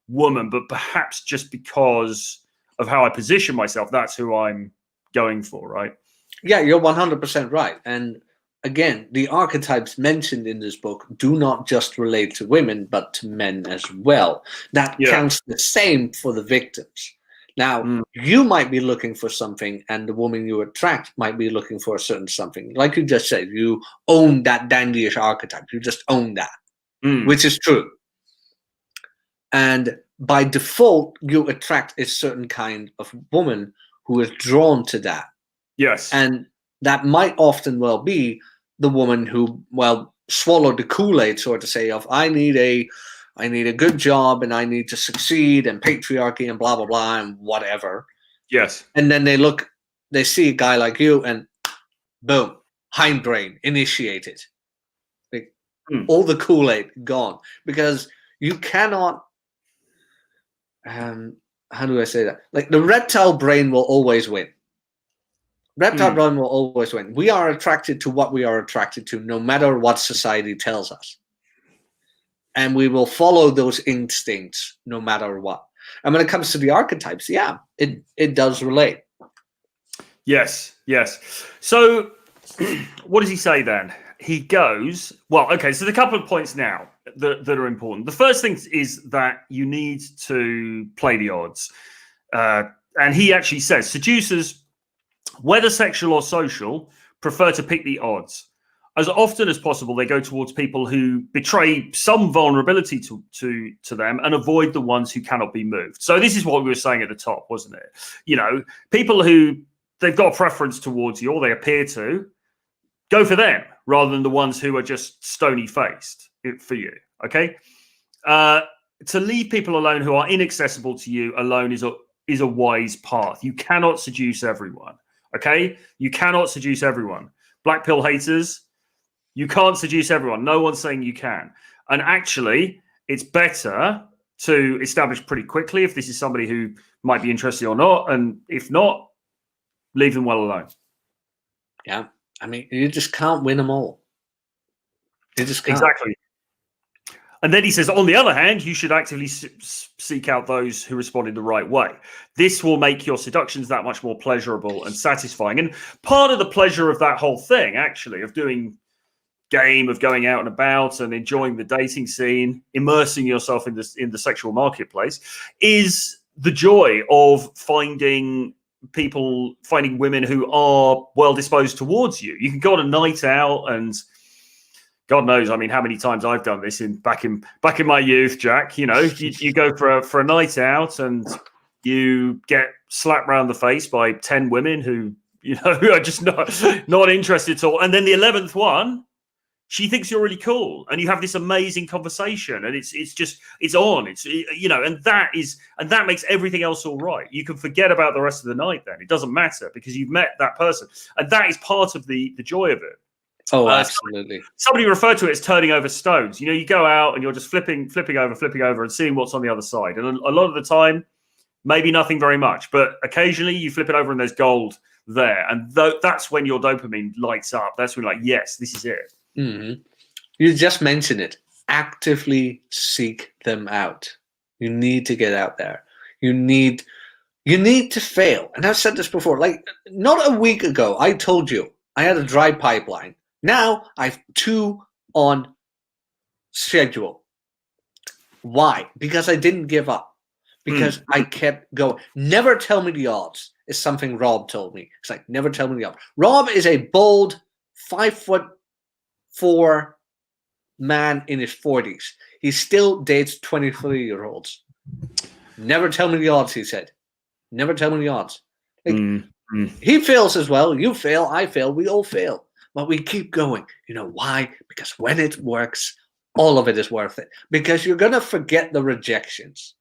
woman, but perhaps just because of how I position myself, that's who I'm going for, right? Yeah, you're 100% right. And again, the archetypes mentioned in this book do not just relate to women, but to men as well. That counts the same for the victims. Now, you might be looking for something, and the woman you attract might be looking for a certain something. Like you just said, you own that dandyish archetype. You just own that, which is true. And by default, you attract a certain kind of woman who is drawn to that. Yes. And that might often well be the woman who, well, swallowed the Kool-Aid, sort of say, of I need a good job and I need to succeed and patriarchy and blah, blah, blah, and whatever. Yes. And then they see a guy like you and boom, hindbrain, initiated. Like, all the Kool-Aid gone. Because you cannot, how do I say that? Like the reptile brain will always win. Reptile brain will always win. We are attracted to what we are attracted to, no matter what society tells us. And we will follow those instincts no matter what. And when it comes to the archetypes, yeah, it does relate. Yes, yes. So what does he say then? He goes, well, okay, so there's a couple of points now that are important. The first thing is that you need to play the odds. And he actually says, seducers, whether sexual or social, prefer to pick the odds. As often as possible, they go towards people who betray some vulnerability to them and avoid the ones who cannot be moved. So this is what we were saying at the top, wasn't it? You know, people who they've got a preference towards you or they appear to, go for them rather than the ones who are just stony-faced for you, okay? To leave people alone who are inaccessible to you alone is a wise path. You cannot seduce everyone, okay? You cannot seduce everyone. Black pill haters, you can't seduce everyone. No one's saying you can. And actually, it's better to establish pretty quickly if this is somebody who might be interested or not. And if not, leave them well alone. Yeah. I mean, you just can't win them all. You just can't. Exactly. And then he says, on the other hand, you should actively seek out those who respond in the right way. This will make your seductions that much more pleasurable and satisfying. And part of the pleasure of that whole thing, actually, of doing game of going out and about and enjoying the dating scene, immersing yourself in the sexual marketplace, is the joy of finding women who are well disposed towards you. You can go on a night out, and God knows, I mean, how many times I've done this back in my youth, Jack. You know, you go for a night out and you get slapped round the face by 10 women who, you know, who are just not interested at all. And then the 11th one, she thinks you're really cool, and you have this amazing conversation, and it's on. It's, you know, and that makes everything else all right. You can forget about the rest of the night then. It doesn't matter because you've met that person, and that is part of the joy of it. Oh, absolutely. Somebody referred to it as turning over stones. You know, you go out and you're just flipping over and seeing what's on the other side. And a lot of the time, maybe nothing very much, but occasionally you flip it over and there's gold there. And that's when your dopamine lights up. That's when you're like, yes, this is it. Mm-hmm. You just mentioned it. Actively seek them out. You need to get out there. You need to fail. And I've said this before. Like, not a week ago, I told you I had a dry pipeline. Now I've 2 on schedule. Why? Because I didn't give up. Because I kept going. Never tell me the odds is something Rob told me. It's like, never tell me the odds. Rob is a bold 5'4" man in his 40s. He still dates 23-year-olds. Never tell me the odds, he said. Never tell me the odds. Like, he fails as well. You fail, I fail, we all fail. But we keep going. You know why? Because when it works, all of it is worth it. Because you're going to forget the rejections.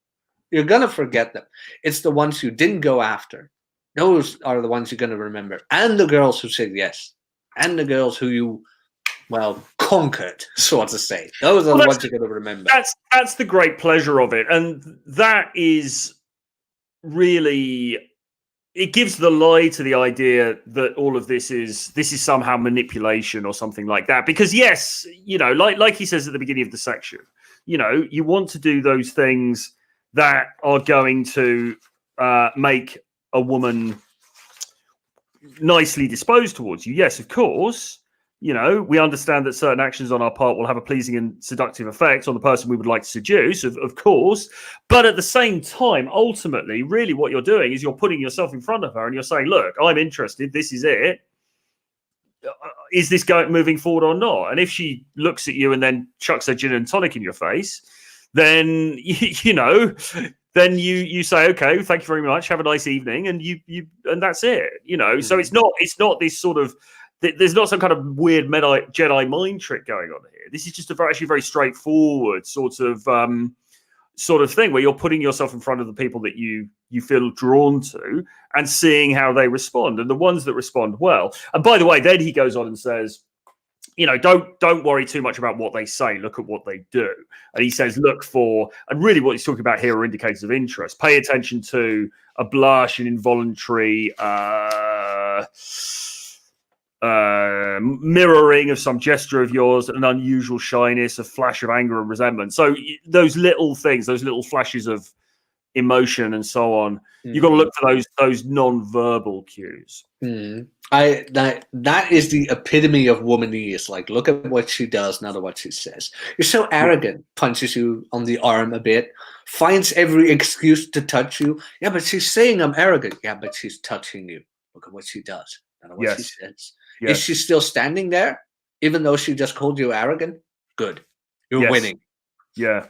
You're going to forget them. It's the ones you didn't go after. Those are the ones you're going to remember. And the girls who said yes. And the girls who you, well, conquered, so to say. Those are the ones you're going to remember. That's the great pleasure of it. And that is really... It gives the lie to the idea that all of this is somehow manipulation or something like that. Because yes, you know, like he says at the beginning of the section, you know, you want to do those things that are going to make a woman nicely disposed towards you. Yes, of course. You know, we understand that certain actions on our part will have a pleasing and seductive effect on the person we would like to seduce, of course. But at the same time, ultimately, really what you're doing is you're putting yourself in front of her and you're saying, look, I'm interested. This is it. Is this moving forward or not? And if she looks at you and then chucks her gin and tonic in your face, then, you know, then you say, okay, thank you very much. Have a nice evening. And and that's it, you know. So it's not this sort of, there's not some kind of weird Jedi mind trick going on here. This is just actually very straightforward sort of thing where you're putting yourself in front of the people that you feel drawn to and seeing how they respond. And the ones that respond well. And by the way, then he goes on and says, you know, don't worry too much about what they say. Look at what they do. And he says, look for, and really what he's talking about here are indicators of interest. Pay attention to a blush, an involuntary mirroring of some gesture of yours, an unusual shyness, a flash of anger and resentment. So those little things, those little flashes of emotion and so on, you've got to look for those non-verbal cues. That is the epitome of womanese. Like, look at what she does, not at what she says. You're so arrogant. Punches you on the arm a bit, finds every excuse to touch you. Yeah, but she's saying I'm arrogant. Yeah, but she's touching you. Look at what she does, not at what she says. Yes. Is she still standing there, even though she just called you arrogant? Good. You're winning. Yeah.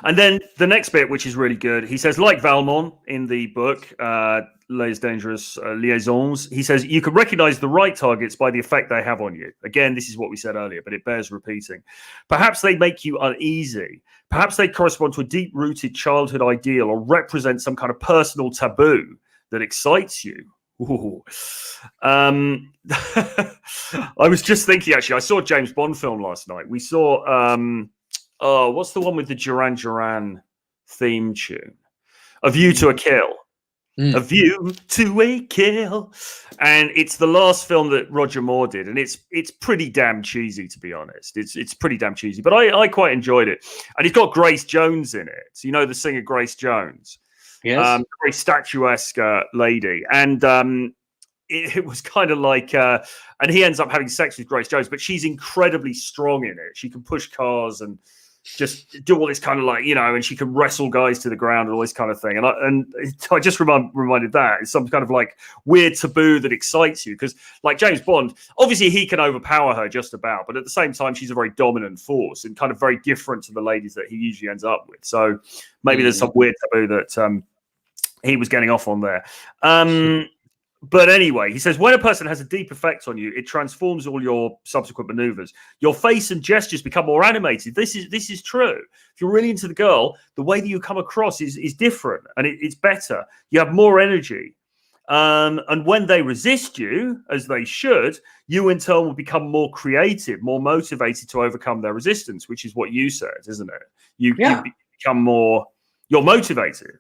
And then the next bit, which is really good, he says, like Valmont in the book, Les Dangerous Liaisons, he says, you can recognize the right targets by the effect they have on you. Again, this is what we said earlier, but it bears repeating. Perhaps they make you uneasy. Perhaps they correspond to a deep-rooted childhood ideal or represent some kind of personal taboo that excites you. Ooh. I was just thinking, actually, I saw a James Bond film last night. We saw, what's the one with the Duran Duran theme tune? A View to a Kill. A View to a Kill. And it's the last film that Roger Moore did. And it's pretty damn cheesy, to be honest. It's pretty damn cheesy. But I quite enjoyed it. And it's got Grace Jones in it. So you know the singer Grace Jones. Yes. Very statuesque lady. And it was kind of like, and he ends up having sex with Grace Jones, but she's incredibly strong in it. She can push cars and just do all this kind of like, and she can wrestle guys to the ground and all this kind of thing. And I just reminded that it's some kind of like weird taboo that excites you, because like James Bond, obviously he can overpower her just about, but at the same time she's a very dominant force and kind of very different to the ladies that he usually ends up with. So maybe there's some weird taboo that he was getting off on there. But anyway, he says, when a person has a deep effect on you, it transforms all your subsequent maneuvers. Your face and gestures become more animated. This is true. If you're really into the girl, the way that you come across is different, and it's better. You have more energy. And when they resist you, as they should, you in turn will become more creative, more motivated to overcome their resistance, which is what you said, isn't it? You become more, you're motivated.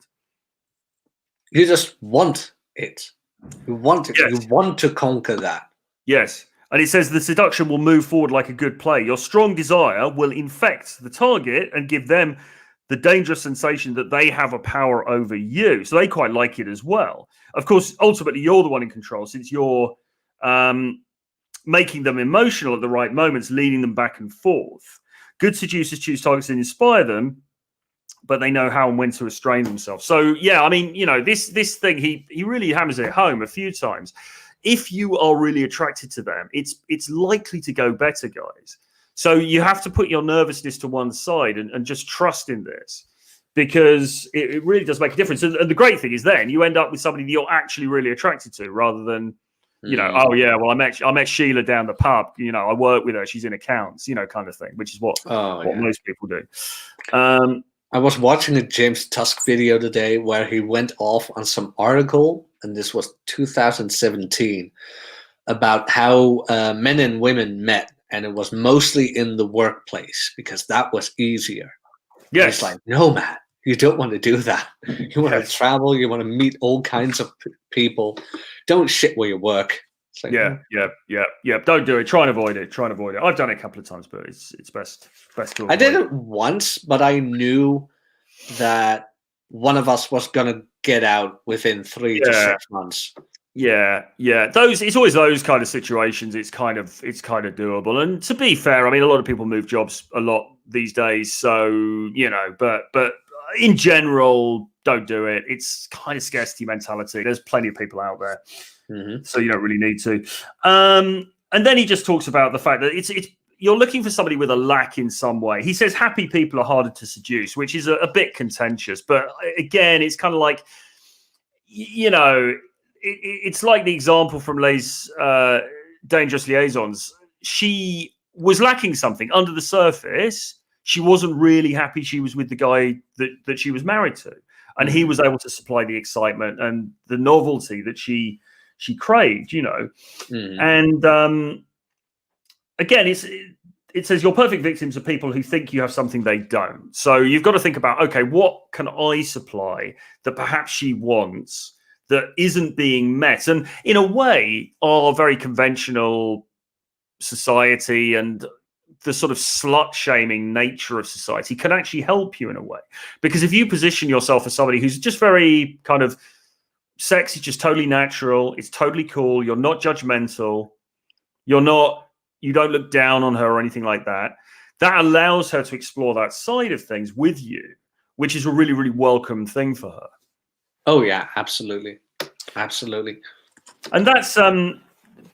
You just want it. You want it. Yes. You want to conquer that. Yes. And it says the seduction will move forward like a good play. Your strong desire will infect the target and give them the dangerous sensation that they have a power over you. So they quite like it as well. Of course, ultimately, you're the one in control, since you're making them emotional at the right moments, leading them back and forth. Good seducers choose targets and inspire them, but they know how and when to restrain themselves. So, yeah, I mean, this thing, he really hammers it home a few times. If you are really attracted to them, it's likely to go better, guys. So you have to put your nervousness to one side and just trust in this, because it really does make a difference. And the great thing is then you end up with somebody that you're actually really attracted to, rather than, oh, yeah, well, I met Sheila down the pub. I work with her. She's in accounts, kind of thing, which is what most people do. I was watching a James Tusk video today where he went off on some article, and this was 2017, about how men and women met, and it was mostly in the workplace because that was easier. Yes. It's like, no, man, you don't want to do that. You want to travel. You want to meet all kinds of people. Don't shit where you work. Like, yeah. Don't do it. Try and avoid it. I've done it a couple of times, but it's best to avoid. I did it once, but I knew that one of us was gonna get out within 3 to 6 months. Yeah. It's always those kind of situations. It's kind of doable. And to be fair, I mean, a lot of people move jobs a lot these days, so but in general, don't do it. It's kind of scarcity mentality. There's plenty of people out there. So you don't really need to. And then he just talks about the fact that it's you're looking for somebody with a lack in some way. He says happy people are harder to seduce, which is a bit contentious. But again, it's kind of like, it's like the example from Lay's Dangerous Liaisons. She was lacking something under the surface. She wasn't really happy she was with the guy that she was married to. And he was able to supply the excitement and the novelty that she craved, and again, it says your perfect victims are people who think you have something they don't. So you've got to think about, okay, what can I supply that perhaps she wants that isn't being met? And in a way, our very conventional society and the sort of slut-shaming nature of society can actually help you in a way. Because if you position yourself as somebody who's just very kind of sex is just totally natural, it's totally cool, you're not judgmental, you don't look down on her or anything like that, that allows her to explore that side of things with you, which is a really, really welcome thing for her. Oh, yeah, absolutely. And that's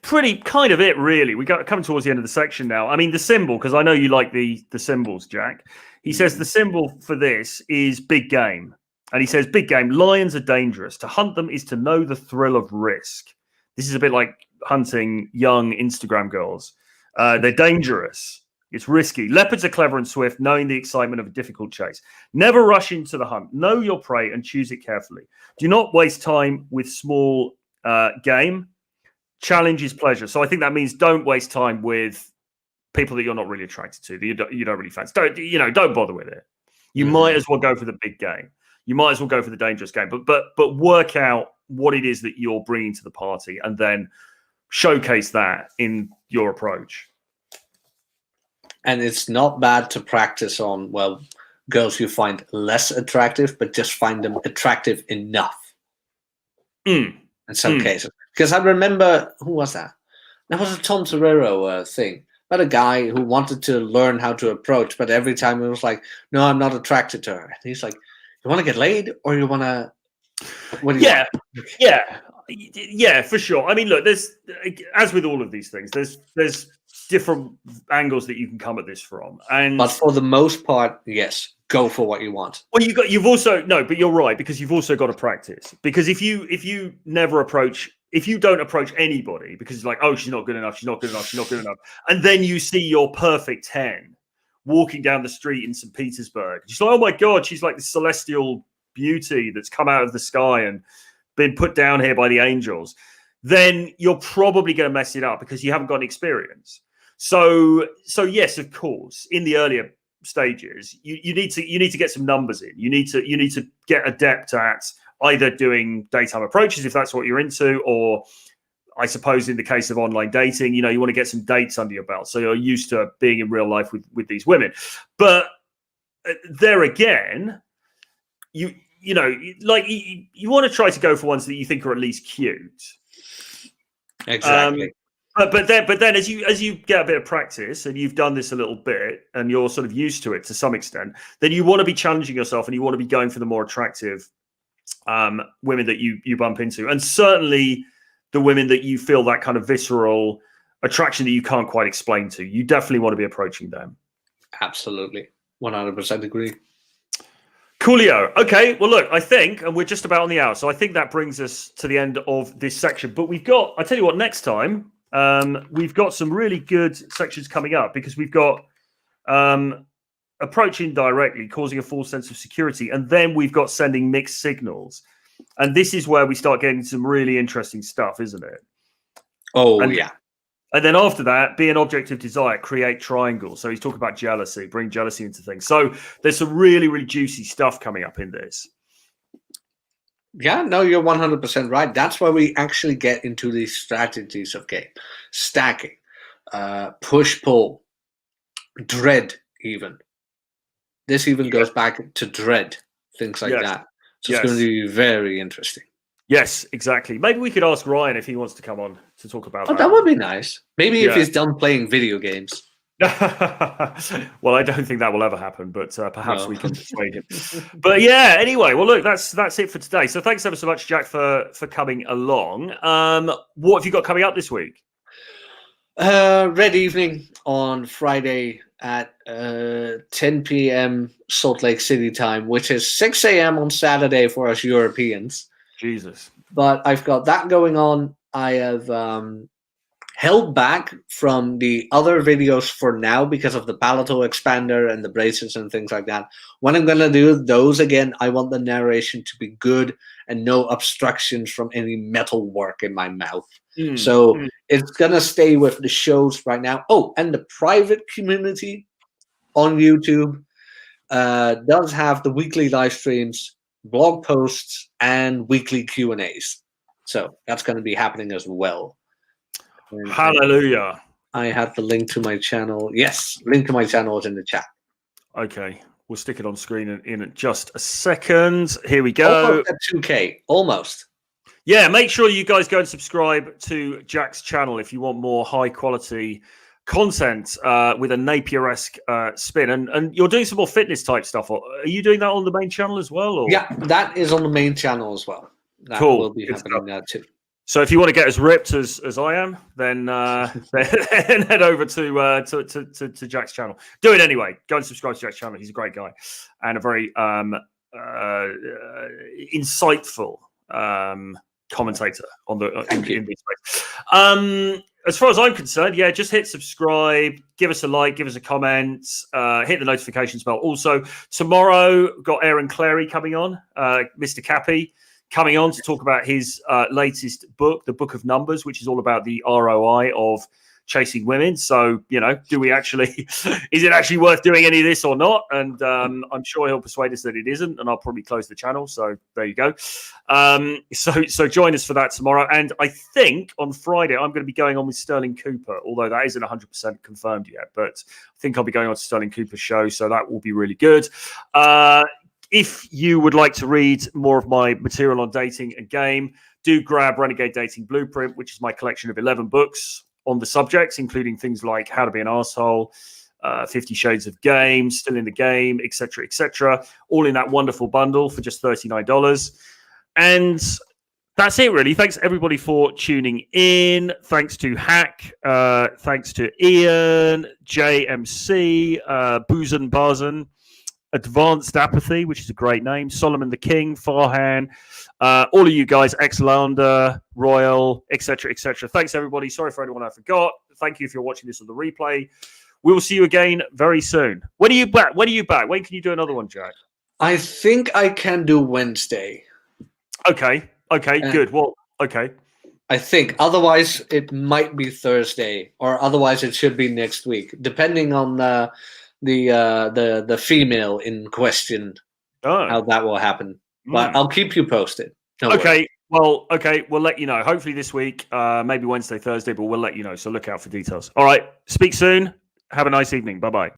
pretty kind of it, really. We got coming towards the end of the section now. I mean, the symbol, because I know you like the symbols, Jack. He says the symbol for this is big game. And he says, big game, lions are dangerous. To hunt them is to know the thrill of risk. This is a bit like hunting young Instagram girls. They're dangerous. It's risky. Leopards are clever and swift, knowing the excitement of a difficult chase. Never rush into the hunt. Know your prey and choose it carefully. Do not waste time with small game. Challenge is pleasure. So I think that means don't waste time with people that you're not really attracted to, that you don't really fancy. Don't bother with it. You might as well go for the big game. You might as well go for the dangerous game. But work out what it is that you're bringing to the party, and then showcase that in your approach. And it's not bad to practice on, girls you find less attractive, but just find them attractive enough in some cases. Because I remember, who was that? That was a Tom Torero thing. About a guy who wanted to learn how to approach, but every time it was like, no, I'm not attracted to her. And he's like, you want to get laid or you want to, what do you want? Yeah, for sure. I mean, look, there's, as with all of these things, there's different angles that you can come at this from. But for the most part, yes, go for what you want. Well, you've also, no, but you're right, because you've also got to practice. Because if you never approach, if you don't approach anybody because it's like, oh, she's not good enough, she's not good enough, she's not good enough, and then you see your perfect 10 walking down the street in St. Petersburg, she's like, oh my God, she's like the celestial beauty that's come out of the sky and been put down here by the angels, then you're probably going to mess it up because you haven't got experience. So yes, of course, in the earlier stages, you need to get some numbers in. You need to get adept at either doing daytime approaches if that's what you're into, or I suppose in the case of online dating, you want to get some dates under your belt so you're used to being in real life with these women. But there again, you want to try to go for ones that you think are at least cute. Exactly. But then as you get a bit of practice and you've done this a little bit and you're sort of used to it to some extent, then you want to be challenging yourself and you want to be going for the more attractive women that you bump into, and certainly the women that you feel that kind of visceral attraction that you can't quite explain to. You definitely want to be approaching them. Absolutely. 100% agree. Coolio. Okay, well, look, I think, and we're just about on the hour, so I think that brings us to the end of this section. But we've got, I tell you what, next time, we've got some really good sections coming up because we've got approaching directly, causing a false sense of security, and then we've got sending mixed signals. And this is where we start getting some really interesting stuff, isn't it? Yeah. And then after that, be an object of desire, create triangles. So he's talking about jealousy, bring jealousy into things. So there's some really, really juicy stuff coming up in this. Yeah, no, you're 100% right. That's where we actually get into these strategies of game. Stacking, push-pull, dread even. This even goes back to dread, things like that. So it's going to be very interesting. Yes, exactly. Maybe we could ask Ryan if he wants to come on to talk about that. That would be nice. Maybe if he's done playing video games. Well, I don't think that will ever happen, but perhaps we can persuade him. But yeah, anyway, well, look, that's it for today. So thanks ever so much, Jack, for coming along. What have you got coming up this week? Red Evening on Friday at 10 p.m. Salt Lake City time, which is 6 a.m. on Saturday for us Europeans. Jesus. But I've got that going on. I have held back from the other videos for now because of the palatal expander and the braces and things like that. When I'm going to do those again, I want the narration to be good and no obstructions from any metal work in my mouth. So it's going to stay with the shows right now. Oh, and the private community on YouTube does have the weekly live streams, blog posts, and weekly Q&As. So that's going to be happening as well. And hallelujah. I have the link to my channel. Yes, link to my channel is in the chat. Okay, we'll stick it on screen in just a second. Here we go. Almost at 2K, almost. Yeah, make sure you guys go and subscribe to Jack's channel if you want more high quality content with a Napier-esque spin. And you're doing some more fitness type stuff. Are you doing that on the main channel as well? Or? Yeah, that is on the main channel as well. That will be happening now too. So if you want to get as ripped as I am, then head over to Jack's channel. Do it anyway. Go and subscribe to Jack's channel. He's a great guy and a very insightful commentator on the in this space. As far as I'm concerned, yeah, just hit subscribe, give us a like, give us a comment, hit the notifications bell. Also, tomorrow got Aaron Clary coming on, Mr. Cappy. Coming on to talk about his latest book, The Book of Numbers, which is all about the ROI of chasing women. So, do we actually, is it actually worth doing any of this or not? And I'm sure he'll persuade us that it isn't, and I'll probably close the channel. So there you go. So join us for that tomorrow. And I think on Friday, I'm going to be going on with Sterling Cooper, although that isn't 100% confirmed yet. But I think I'll be going on to Sterling Cooper's show. So that will be really good. If you would like to read more of my material on dating and game, do grab Renegade Dating Blueprint, which is my collection of 11 books on the subjects, including things like How to Be an Arsehole, 50 Shades of Game, Still in the Game, etc., all in that wonderful bundle for just $39. And that's it, really. Thanks, everybody, for tuning in. Thanks to Hack. Thanks to Ian, JMC, Boozen Barzan, Advanced Apathy, which is a great name, Solomon the King, Farhan, all of you guys, Exlander, Royal, etc. Thanks, everybody. Sorry for anyone I forgot. Thank you if you're watching this on the replay. We will see you again very soon. When are you back? When can you do another one, Jack? I think I can do Wednesday. Okay, good. Well, okay. I think. Otherwise, it might be Thursday, or otherwise it should be next week, depending on the female in question, how that will happen. But I'll keep you posted. Okay. Well, we'll let you know. Hopefully this week, maybe Wednesday, Thursday, but we'll let you know. So look out for details. All right. Speak soon. Have a nice evening. Bye-bye.